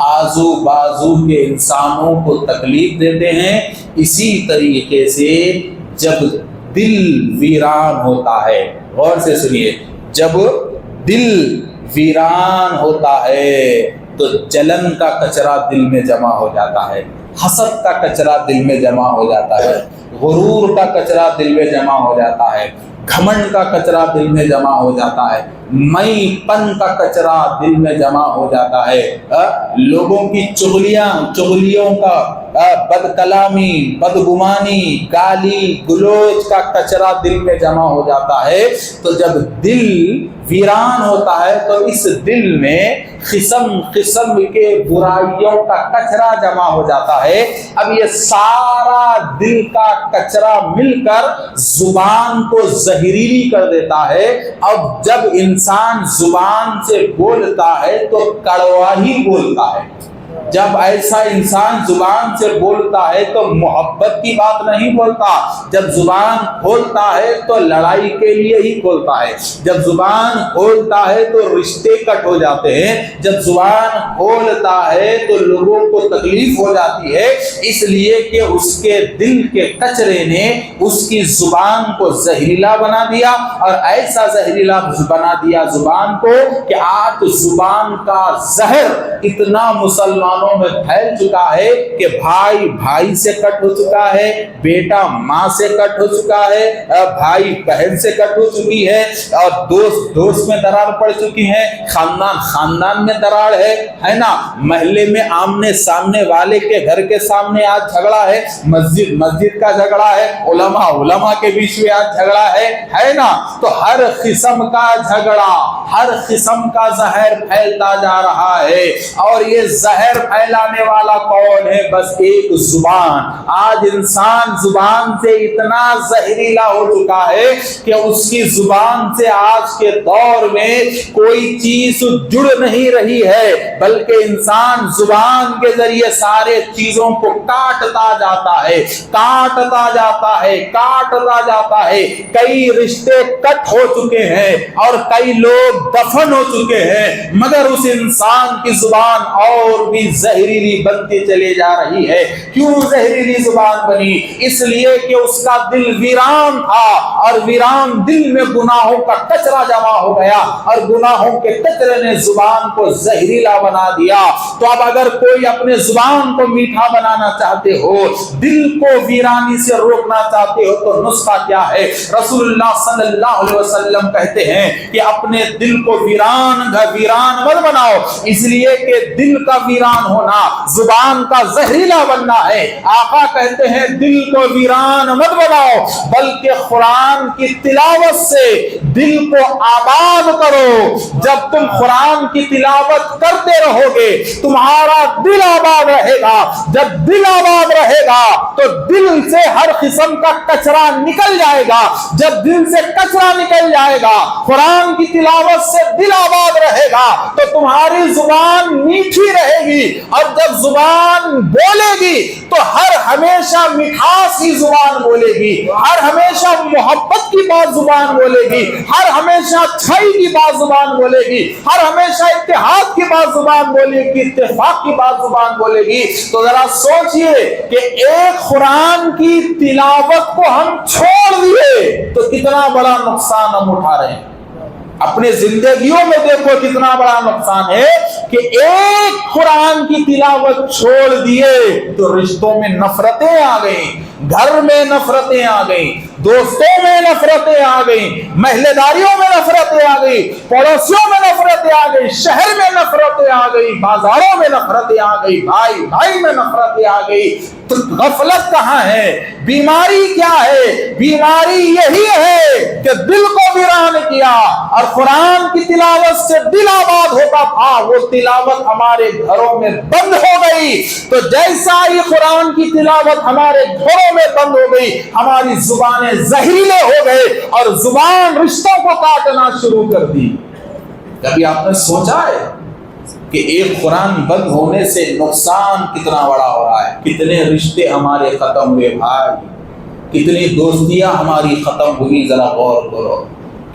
[SPEAKER 1] آزو بازو کے انسانوں کو تکلیف دیتے ہیں۔ اسی طریقے سے جب دل ویران ہوتا ہے، غور سے سنیے، جب دل ویران ہوتا ہے تو جلن کا کچرا دل میں جمع ہو جاتا ہے، حسد کا کچرا دل میں جمع ہو جاتا ہے، غرور کا کچرا دل میں جمع ہو جاتا ہے، گھمنڈ کا کچرا دل میں جمع ہو جاتا ہے، میں پن کا کچرا دل میں جمع ہو جاتا ہے، لوگوں کی چغلیوں کا، بد کلامی، بدگمانی، گالی گلوچ کا کچرا دل میں جمع ہو جاتا ہے۔ تو جب دل ویران ہوتا ہے تو اس دل میں قسم قسم کے برائیوں کا کچرا جمع ہو جاتا ہے۔ اب یہ سارا دل کا کچرا مل کر زبان کو زہریلی کر دیتا ہے۔ اب جب انسان زبان سے بولتا ہے تو کڑوا ہی بولتا ہے، جب ایسا انسان زبان سے بولتا ہے تو محبت کی بات نہیں بولتا، جب زبان کھولتا ہے تو لڑائی کے لیے ہی کھولتا ہے، جب زبان کھولتا ہے تو رشتے کٹ ہو جاتے ہیں، جب زبان کھولتا ہے تو لوگوں کو تکلیف ہو جاتی ہے، اس لیے کہ اس کے دل کے کچرے نے اس کی زبان کو زہریلا بنا دیا، اور ایسا زہریلا بنا دیا زبان کو کہ آج زبان کا زہر اتنا مسلمانوں میں پھیل چکا ہے کہ بھائی بھائی سے کٹ ہو چکا ہے، بیٹا ماں سے کٹ ہو چکا ہے، بھائی بہن سے کٹ ہو چکی ہے، اور دوست دوست میں درار پڑ چکی ہے، خاندان خاندان میں دراڑ ہے نا، محلے میں آمنے سامنے والے کے گھر کے سامنے آج جھگڑا ہے، مسجد مسجد کا جھگڑا ہے، علماء علماء کے بیچ میں آج جھگڑا ہے نا۔ تو ہر قسم کا جھگڑا، ہر قسم کا زہر پھیلتا جا رہا ہے، اور یہ زہر پھیلانے والا کون ہے؟ بس ایک زبان۔ آج انسان زبان سے اتنا زہریلا ہو چکا ہے کہ اس کی زبان سے آج کے دور میں کوئی چیز جڑ نہیں رہی ہے، بلکہ انسان زبان کے ذریعے سارے چیزوں کو کاٹتا جاتا ہے، کاٹتا جاتا ہے، کاٹتا جاتا ہے۔ کئی رشتے کٹ ہو چکے ہیں اور کئی لوگ دفن ہو چکے ہیں، مگر اس انسان کی زبان اور بھی زہریلی بنتی چلی جا رہی ہے۔ کیوں زہریلی زبان بنی؟ اس لیے کہ اس کا دل ویران تھا، اور ویران دل میں گناہوں کا کچرا جمع ہو گیا، اور گناہوں کے کچرے نے زبان کو زہریلا بنا دیا۔ تو اب اگر کوئی اپنے زبان کو میٹھا بنانا چاہتے ہو، دل کو ویرانی سے روکنا چاہتے ہو، تو نسخہ کیا ہے؟ رسول اللہ صلی اللہ علیہ وسلم کہتے ہیں کہ اپنے دل کو ویران مت بناؤ، اس لیے کہ دل کا ویران ہونا زبان کا زہریلا بننا ہے۔ آقا کہتے ہیں دل کو ویران مت بناؤ، بلکہ قرآن کی تلاوت سے دل کو آباد کرو۔ جب تم قرآن کی تلاوت کرتے رہو گے تمہارا دل آباد رہے گا، جب دل آباد رہے گا تو دل سے ہر قسم کا کچرا نکل جائے گا، جب دل سے کچرا نکل جائے گا، قرآن کی تلاوت سے دل آباد رہے گا، تو تمہاری زبان میٹھی رہے گی، اور جب زبان بولے گی تو ہر ہمیشہ مٹھاس کی زبان بولے گی، ہر ہمیشہ محبت کی بات زبان بولے گی، ہر ہمیشہ اچھائی کی بات زبان بولے گی، ہر ہمیشہ اتحاد کی بات زبان بولے گی، اتفاق کی بات زبان بولے گی۔ تو ذرا سوچئے کہ ایک قرآن کی تلاوت کو ہم چھوڑ دیے تو کتنا بڑا نقصان ہم اٹھا رہے ہیں۔ اپنے زندگیوں میں دیکھو کتنا بڑا نقصان ہے کہ ایک قرآن کی تلاوت چھوڑ دیے تو رشتوں میں نفرتیں آ گئیں، گھر میں نفرتیں آ گئیں، دوستوں میں نفرتیں آ گئیں، محلے داریوں میں نفرتیں آ گئی، پڑوسیوں میں نفرتیں آ گئی، شہر میں نفرتیں آ گئی، بازاروں میں نفرتیں آ گئی، بھائی بھائی میں نفرتیں آ گئی۔ تو غفلت کہاں ہے؟ بیماری کیا ہے؟ بیماری یہی ہے کہ دل کو ویران کیا، اور قرآن کی تلاوت سے دل آباد ہوتا تھا، وہ تلاوت ہمارے گھروں میں بند ہو گئی۔ تو جیسا ہی قرآن کی تلاوت ہمارے گھروں میں بند ہو گئی، ہماری زبانیں زہریلے ہو گئے اور زبان رشتوں کو کاٹنا شروع کر دی۔ کبھی آپ نے سوچا ہے کہ ایک قرآن بند ہونے سے نقصان کتنا بڑا ہو رہا ہے؟ کتنے رشتے ہمارے ختم ہوئے بھائی، کتنی دوستیاں ہماری ختم ہوئی، ذرا غور کرو،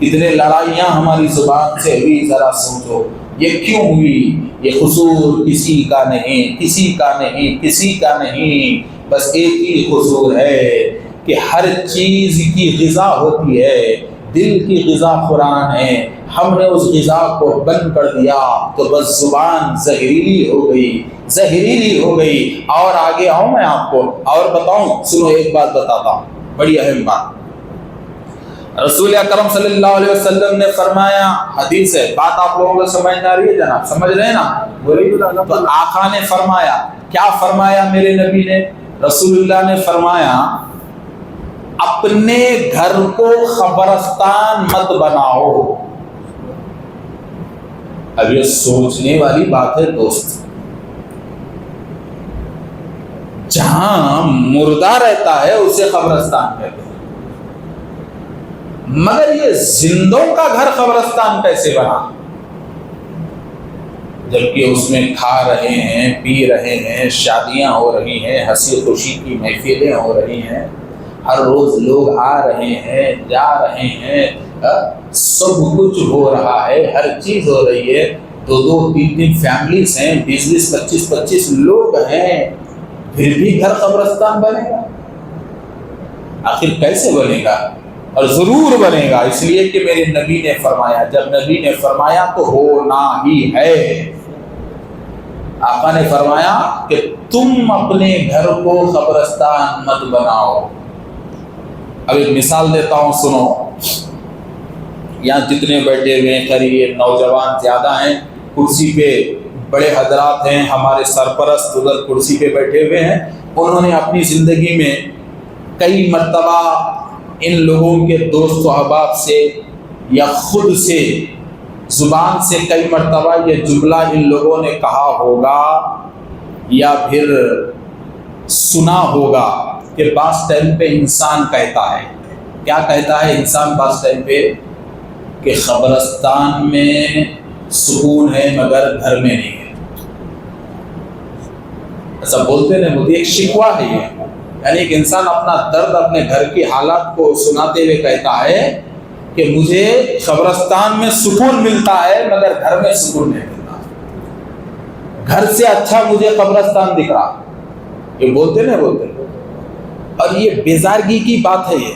[SPEAKER 1] کتنے لڑائیاں ہماری زبان سے ہوئی، ذرا سوچو یہ کیوں ہوئی؟ یہ قصور کسی کا نہیں، کسی کا نہیں، کسی کا نہیں، بس ایک ہی قصور ہے کہ ہر چیز کی غذا ہوتی ہے، دل کی غذا قرآن ہے، ہم نے اس غذا کو بند کر دیا تو بس زبان زہریلی ہو گئی، زہریلی ہو گئی۔ اور آگے آؤں میں آپ کو اور بتاؤں، سنو ایک بات بتاتا ہوں، بڑی اہم بات۔ رسول اکرم صلی اللہ علیہ وسلم نے فرمایا، حدیث ہے، بات آپ لوگوں کو سمجھ آ رہی ہے جناب؟ سمجھ رہے ہیں نا؟ تو آقا نے فرمایا، کیا فرمایا میرے نبی نے؟ رسول اللہ نے فرمایا اپنے گھر کو قبرستان مت بناؤ۔ اب یہ سوچنے والی بات ہے دوست، جہاں مردہ رہتا ہے اسے قبرستان کہتے ہیں، مگر یہ زندوں کا گھر قبرستان کیسے بنا؟ جبکہ اس میں کھا رہے ہیں، پی رہے ہیں، شادیاں ہو رہی ہیں، ہنسی خوشی کی محفلیں ہو رہی ہیں، ہر روز لوگ آ رہے ہیں، جا رہے ہیں، سب کچھ ہو رہا ہے، ہر چیز ہو رہی ہے، 2-2 3-3 فیملیز ہیں، 20-20 25-25 لوگ ہیں، پھر بھی گھر قبرستان بنے گا؟ آخر کیسے بنے گا؟ اور ضرور بنے گا، اس لیے کہ میرے نبی نے فرمایا، جب نبی نے فرمایا تو ہونا ہی ہے۔ آقا نے فرمایا کہ تم اپنے گھر کو قبرستان مت بناؤ۔ اب ایک مثال دیتا ہوں، سنو۔ یہاں جتنے بیٹھے ہوئے ہیں، قریب نوجوان زیادہ ہیں، کرسی پہ بڑے حضرات ہیں، ہمارے سرپرست ادھر کرسی پہ بیٹھے ہوئے ہیں، انہوں نے اپنی زندگی میں کئی مرتبہ ان لوگوں کے دوست و احباب سے یا خود سے زبان سے کئی مرتبہ یہ جملہ ان لوگوں نے کہا ہوگا یا پھر سنا ہوگا کہ بعض ٹائم پہ انسان کہتا ہے، کیا کہتا ہے انسان بعض ٹائم پہ؟ کہ قبرستان میں سکون ہے مگر گھر میں نہیں ہے۔ ایسا بولتے نہیں بولتے، ایک شکوہ ہے یہ، یعنی ایک انسان اپنا درد اپنے گھر کی حالات کو سناتے ہوئے کہتا ہے کہ مجھے قبرستان میں سکون ملتا ہے مگر گھر میں سکون نہیں ملتا، گھر سے اچھا مجھے قبرستان دکھ رہا، یہ بولتے نہیں بولتے۔ اور یہ بیزارگی کی بات ہے، یہ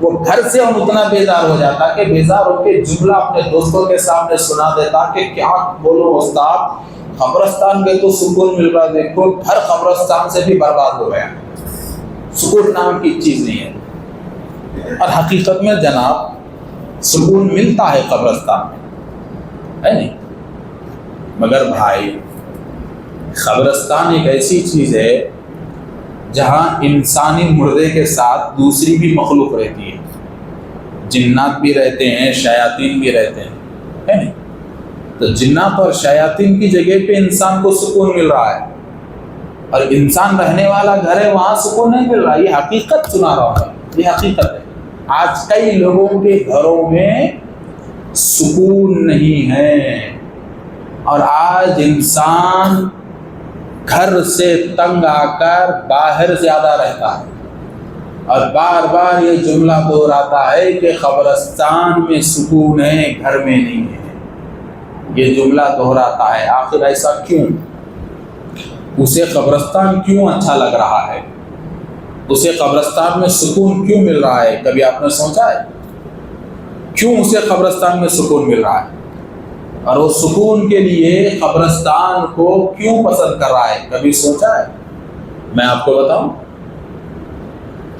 [SPEAKER 1] وہ گھر سے ہم اتنا بیزار ہو جاتا کہ بیزار ہو کے جملہ اپنے دوستوں کے سامنے سنا دیتا کہ کیا بولو استاد، قبرستان میں تو سکون مل رہا، دیکھو گھر قبرستان سے بھی برباد ہو گیا، سکون نام کی چیز نہیں ہے۔ اور حقیقت میں جناب سکون ملتا ہے قبرستان میں، ہے نہیں؟ مگر بھائی قبرستان ایک ایسی چیز ہے جہاں انسانی مردے کے ساتھ دوسری بھی مخلوق رہتی ہے، جنات بھی رہتے ہیں، شیاطین بھی رہتے ہیں، ہے نہیں؟ تو جنات اور شیاطین کی جگہ پہ انسان کو سکون مل رہا ہے، اور انسان رہنے والا گھر ہے وہاں سکون نہیں مل رہا۔ یہ حقیقت سنا رہا ہوں، یہ حقیقت ہے۔ آج کئی لوگوں کے گھروں میں سکون نہیں ہے، اور آج انسان گھر سے تنگ آ کر باہر زیادہ رہتا ہے، اور بار بار یہ جملہ دہراتا ہے کہ قبرستان میں سکون ہے گھر میں نہیں ہے، یہ جملہ دہراتا ہے۔ آخر ایسا کیوں؟ اسے قبرستان کیوں اچھا لگ رہا ہے؟ اسے قبرستان میں سکون کیوں مل رہا ہے؟ کبھی آپ نے سوچا ہے کیوں اسے قبرستان میں سکون مل رہا ہے؟ اور وہ سکون کے لیے قبرستان کو کیوں پسند کر رہا ہے؟ کبھی سوچا ہے؟ میں آپ کو بتاؤں،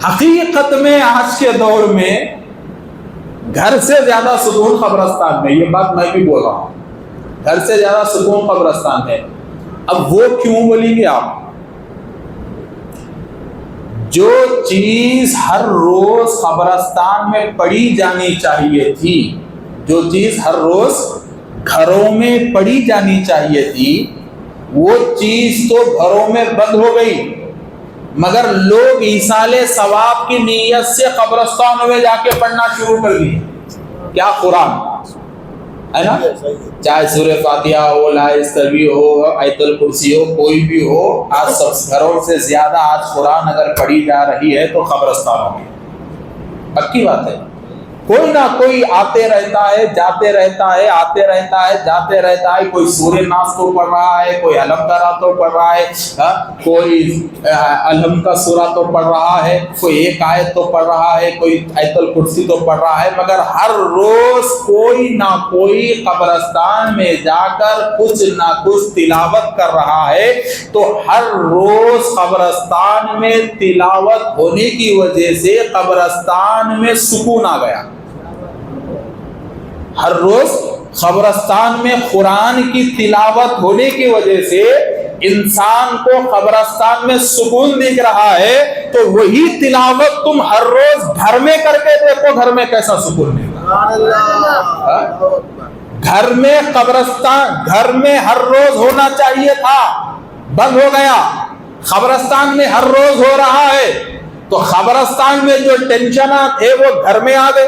[SPEAKER 1] حقیقت میں آج کے دور میں گھر سے زیادہ سکون قبرستان میں، یہ بات میں بھی بول رہا ہوں، گھر سے زیادہ سکون قبرستان میں۔ اب وہ کیوں بولیں گے آپ؟ جو چیز ہر روز قبرستان میں پڑھی جانی چاہیے تھی، جو چیز ہر روز گھروں میں پڑھی جانی چاہیے تھی، وہ چیز تو گھروں میں بند ہو گئی، مگر لوگ ایصال ثواب کی نیت سے قبرستانوں میں جا کے پڑھنا شروع کر دیے۔ کیا؟ قرآن ہے نا، چاہے سورہ فاتحہ ہو، لا یستوی ہو، آیت الکرسی ہو، کوئی بھی ہو، آج سب گھروں سے زیادہ آج قرآن اگر پڑھی جا رہی ہے تو قبرستانوں میں، پکی بات ہے۔ کوئی نہ کوئی آتے رہتا ہے، جاتے رہتا ہے، آتے رہتا ہے، جاتے رہتا ہے، کوئی سورہ ناس تو پڑھ رہا ہے، کوئی علم کا تو پڑھ رہا ہے، کوئی علم کا سورہ تو پڑھ رہا ہے، کوئی ایک آیت تو پڑھ رہا ہے، کوئی آیت الکرسی تو پڑھ رہا ہے، مگر ہر روز کوئی نہ کوئی قبرستان میں جا کر کچھ نہ کچھ تلاوت کر رہا ہے۔ تو ہر روز قبرستان میں تلاوت ہونے کی وجہ سے قبرستان میں سکون آ گیا۔ ہر روز قبرستان میں قرآن کی تلاوت ہونے کی وجہ سے انسان کو قبرستان میں سکون دکھ رہا ہے، تو وہی تلاوت تم ہر روز گھر میں کر کے دیکھو، گھر میں کیسا سکون ملتا ہے۔ گھر میں قبرستان گھر میں ہر روز ہونا چاہیے تھا، بند ہو گیا، قبرستان میں ہر روز ہو رہا ہے، تو قبرستان میں جو ٹینشنات تھے وہ گھر میں آ گئے۔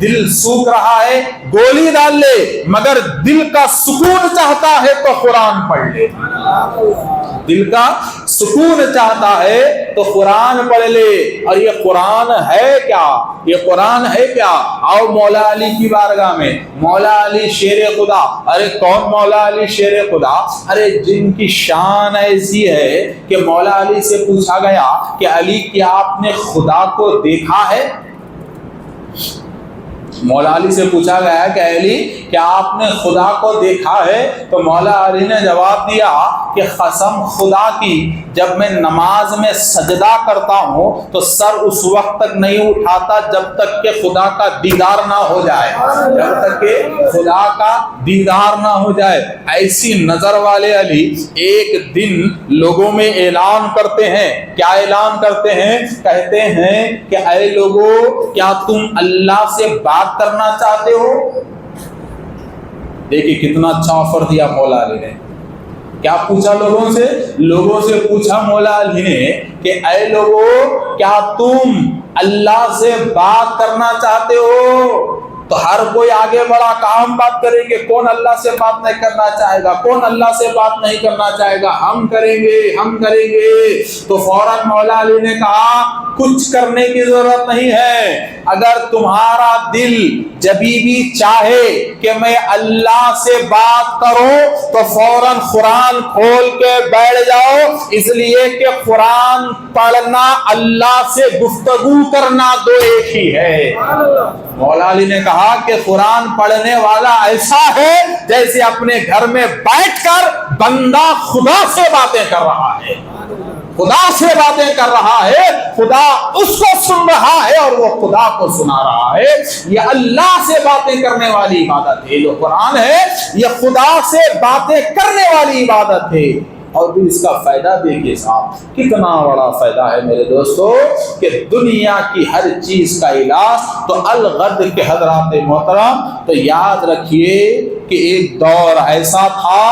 [SPEAKER 1] دل سوکھ رہا ہے گولی ڈال لے، مگر دل کا سکون چاہتا ہے تو قرآن پڑھ لے، دل کا سکون چاہتا ہے تو قرآن پڑھ لے۔ اور یہ قرآن ہے کیا؟ یہ قرآن ہے کیا؟ آؤ مولا علی کی بارگاہ میں، مولا علی شیر خدا۔ ارے کون مولا علی شیر خدا؟ ارے جن کی شان ایسی ہے کہ مولا علی سے پوچھا گیا کہ علی کیا آپ نے خدا کو دیکھا ہے؟ مولا علی سے پوچھا گیا کہ علی کیا آپ نے خدا کو دیکھا ہے؟ تو مولا علی نے جواب دیا کہ قسم خدا کی، جب میں نماز میں سجدہ کرتا ہوں تو سر اس وقت تک نہیں اٹھاتا جب تک کہ خدا کا دیدار نہ ہو جائے، جب تک کہ خدا کا دیدار نہ ہو جائے۔ ایسی نظر والے علی ایک دن لوگوں میں اعلان کرتے ہیں، کیا اعلان کرتے ہیں؟ کہتے ہیں کہ اے لوگوں، کیا تم اللہ سے بات کرنا چاہتے ہو؟ دیکھیے کتنا اچھا آفر دیا مولا علی نے۔ کیا پوچھا لوگوں سے؟ لوگوں سے پوچھا مولا علی نے کہ اے لوگوں، کیا تم اللہ سے بات کرنا چاہتے ہو؟ تو ہر کوئی آگے بڑھا، کام بات کریں گے، کون اللہ سے بات نہیں کرنا چاہے گا؟ کون اللہ سے بات نہیں کرنا چاہے گا؟ ہم کریں گے، ہم کریں گے۔ تو فوراً مولا علی نے کہا کچھ کرنے کی ضرورت نہیں ہے، اگر تمہارا دل جبھی بھی چاہے کہ میں اللہ سے بات کروں تو فوراً قرآن کھول کے بیٹھ جاؤ، اس لیے کہ قرآن پڑھنا اللہ سے گفتگو کرنا دو ایک ہی ہے۔ مولا علی نے کہا کہ قرآن پڑھنے والا ایسا ہے جیسے اپنے گھر میں بیٹھ کر بندہ خدا سے باتیں کر رہا ہے، خدا سے باتیں کر رہا ہے، خدا اس کو سن رہا ہے اور وہ خدا کو سنا رہا ہے۔ یہ اللہ سے باتیں کرنے والی عبادت ہے، جو قرآن ہے یہ خدا سے باتیں کرنے والی عبادت ہے۔ اور بھی اس کا فائدہ دیکھیے صاحب، کتنا بڑا فائدہ ہے میرے دوستو، کہ دنیا کی ہر چیز کا علاج تو الغرض کے حضرات محترم۔ تو یاد رکھیے کہ ایک دور ایسا تھا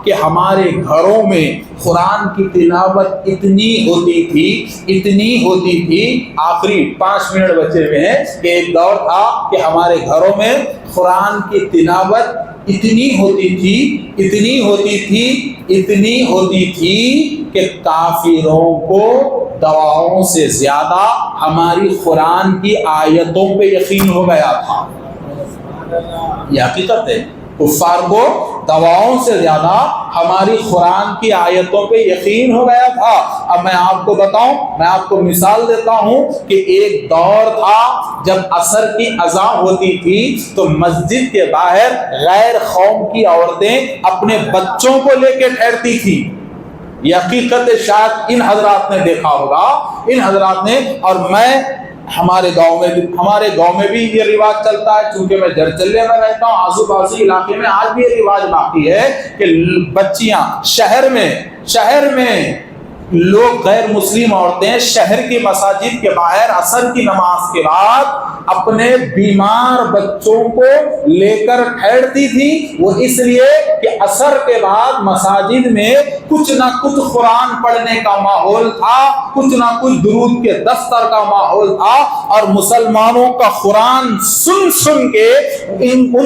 [SPEAKER 1] کہ ہمارے گھروں میں قرآن کی تلاوت اتنی ہوتی تھی، آخری 5 منٹ بچے ہوئے ہیں، کہ ایک دور تھا کہ ہمارے گھروں میں قرآن کی تلاوت اتنی ہوتی تھی کہ کافروں کو دواؤں سے زیادہ ہماری قرآن کی آیتوں پہ یقین ہو گیا تھا۔ یہ حقیقت ہے، کفار کو دواؤں سے زیادہ ہماری قرآن کی آیتوں پہ یقین ہو گیا تھا۔ اب میں آپ کو بتاؤں، میں آپ کو مثال دیتا ہوں کہ ایک دور تھا جب عصر کی اذان ہوتی تھی تو مسجد کے باہر غیر قوم کی عورتیں اپنے بچوں کو لے کے ٹھہرتی تھی۔ یہ حقیقت شاید ان حضرات نے دیکھا ہوگا، ان حضرات نے، اور میں ہمارے گاؤں میں بھی یہ رواج چلتا ہے، چونکہ میں جرچلے میں رہتا ہوں، آزو بازو علاقے میں آج بھی یہ رواج باقی ہے کہ بچیاں شہر میں لوگ، غیر مسلم عورتیں شہر کی مساجد کے باہر عصر کی نماز کے بعد اپنے بیمار بچوں کو لے کر ٹھہرتی تھی۔ وہ اس لیے کہ عصر کے بعد مساجد میں کچھ نہ کچھ قرآن پڑھنے کا ماحول تھا، کچھ نہ کچھ درود کے دفتر کا ماحول تھا، اور مسلمانوں کا قرآن سن کے ان کو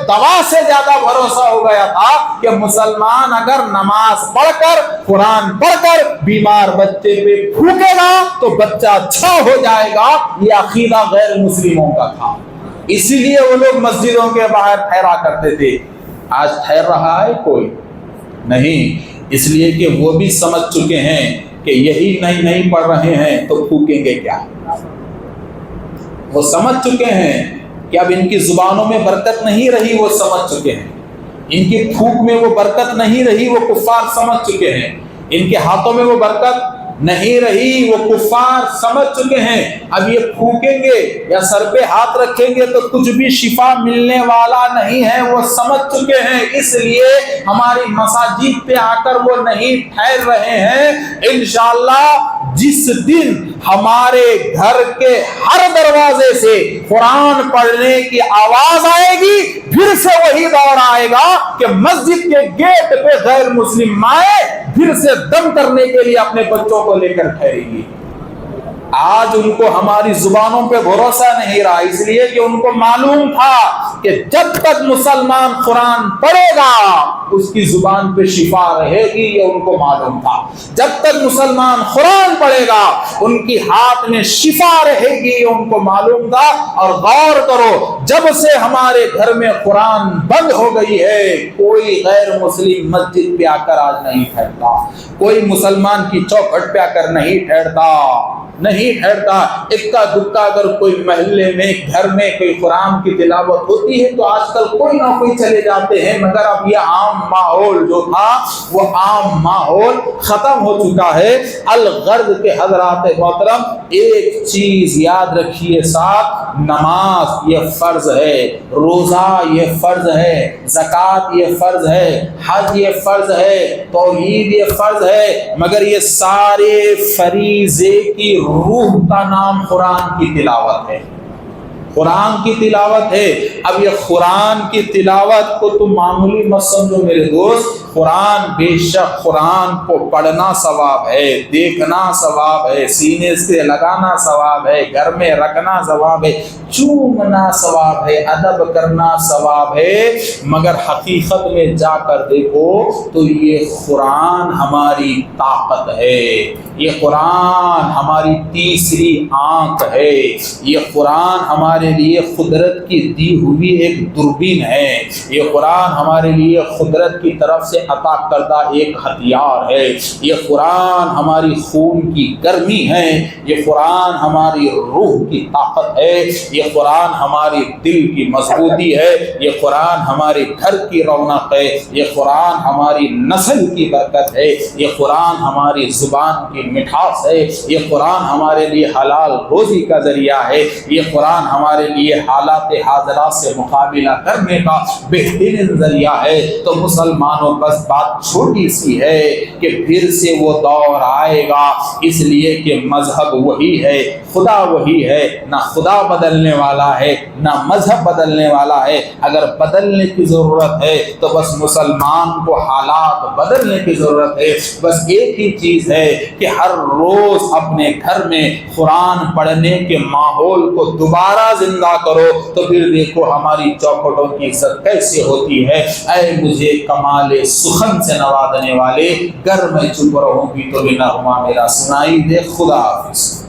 [SPEAKER 1] دوا سے زیادہ بھروسہ ہو گیا تھا کہ مسلمان اگر نماز پڑھ کر، قرآن پڑھ کر بیمار بچے پہ پھونکے گا تو بچہ اچھا ہو جائے گا۔ یہ عقیدہ غیر مسلموں کا تھا، اسی لیے وہ لوگ مسجدوں کے باہر ٹھہرا کرتے تھے۔ آج ٹھہر رہا ہے کوئی نہیں، اس لیے کہ وہ بھی سمجھ چکے ہیں کہ یہی نہیں پڑھ رہے ہیں تو پھونکیں گے کیا۔ وہ سمجھ چکے ہیں کہ اب ان کی زبانوں میں برکت نہیں رہی، وہ سمجھ چکے ہیں، ان کی پھونک میں وہ برکت نہیں رہی، وہ کفار سمجھ چکے ہیں، ان کے ہاتھوں میں وہ برکت نہیں رہی، وہ کفار سمجھ چکے ہیں۔ اب یہ پھونکیں گے یا سر پہ ہاتھ رکھیں گے تو کچھ بھی شفا ملنے والا نہیں ہے، وہ سمجھ چکے ہیں، اس لیے ہماری مساجد پہ آ کر وہ نہیں ٹھہر رہے ہیں۔ انشاءاللہ جس دن ہمارے گھر کے ہر دروازے سے قرآن پڑھنے کی آواز آئے گی، پھر سے وہی دور آئے گا کہ مسجد کے گیٹ پہ غیر مسلم مائیں پھر سے دم کرنے کے لیے اپنے بچوں کو لے کر ٹھہرے گی۔ آج ان کو ہماری زبانوں پہ بھروسہ نہیں رہا، اس لیے کہ ان کو معلوم تھا کہ جب تک مسلمان قرآن پڑھے گا اس کی زبان پہ شفا رہے گی، یہ ان کو معلوم تھا۔ جب تک مسلمان قرآن پڑھے گا ان کی ہاتھ میں شفا رہے گی، یہ ان کو معلوم تھا۔ اور غور کرو، جب سے ہمارے گھر میں قرآن بند ہو گئی ہے، کوئی غیر مسلم مسجد پہ آ کر آج نہیں ٹھہرتا، کوئی مسلمان کی چوکھٹ پہ آ کر نہیں ٹھہرتا۔ اکا دکا اگر کوئی محلے میں گھر میں کوئی قرآن کی تلاوت ہوتی ہے تو آج کل کوئی نہ کوئی چلے جاتے ہیں، مگر اب یہ عام ماحول جو تھا وہ عام ماحول ختم ہو چکا ہے۔ الغرض کے حضرات محترم، ایک چیز یاد رکھیے ساتھ، نماز یہ فرض ہے، روزہ یہ فرض ہے، زکوٰۃ یہ فرض ہے، حج یہ فرض ہے، توحید یہ فرض ہے، مگر یہ سارے فریضے کی روح کا نام قرآن کی تلاوت ہے، قرآن کی تلاوت ہے۔ اب یہ قرآن کی تلاوت کو تم معمولی مت سمجھو میرے دوست، قرآن بے شک قرآن کو پڑھنا ثواب ہے، دیکھنا ثواب ہے، سینے سے لگانا ثواب ہے، گھر میں رکھنا ثواب ہے، چومنا ثواب ہے، ادب کرنا ثواب ہے، مگر حقیقت میں جا کر دیکھو تو یہ قرآن ہماری طاقت ہے، یہ قرآن ہماری تیسری آنکھ ہے، یہ قرآن ہمارے لیے قدرت کی دی ہوئی ایک دوربین ہے، یہ قرآن ہمارے لیے قدرت کی طرف سے عطا کردہ ایک ہتھیار ہے، یہ قرآن ہماری خون کی گرمی ہے، یہ قرآن ہماری روح کی طاقت ہے، یہ قرآن ہماری دل کی مضبوطی ہے، یہ قرآن ہمارے گھر کی رونق ہے، یہ قرآن ہماری نسل کی برکت ہے، یہ قرآن ہماری زبان کی مٹھاس ہے، یہ قرآن ہمارے لیے حلال روزی کا ذریعہ ہے، یہ قرآن ہمارے لیے حالات حاضرات سے مقابلہ کرنے کا بہترین ذریعہ ہے۔ تو مسلمانوں بس بات چھوٹی سی ہے کہ پھر سے وہ دور آئے گا، اس لیے کہ مذہب وہی ہے، خدا وہی ہے، نہ خدا بدلنے والا ہے نہ مذہب بدلنے والا ہے۔ اگر بدلنے کی ضرورت ہے تو بس مسلمان کو حالات بدلنے کی ضرورت ہے۔ بس ایک ہی چیز ہے کہ ہر روز اپنے گھر میں قرآن پڑھنے کے ماحول کو دوبارہ زندہ کرو، تو پھر دیکھو ہماری چوکھٹوں کی عزت کیسے ہوتی ہے۔ اے مجھے کمال سخن سے نوازنے والے، گر میں چپ رہوں بھی تو بھی نغمہ میرا سنائی دے۔ خدا حافظ۔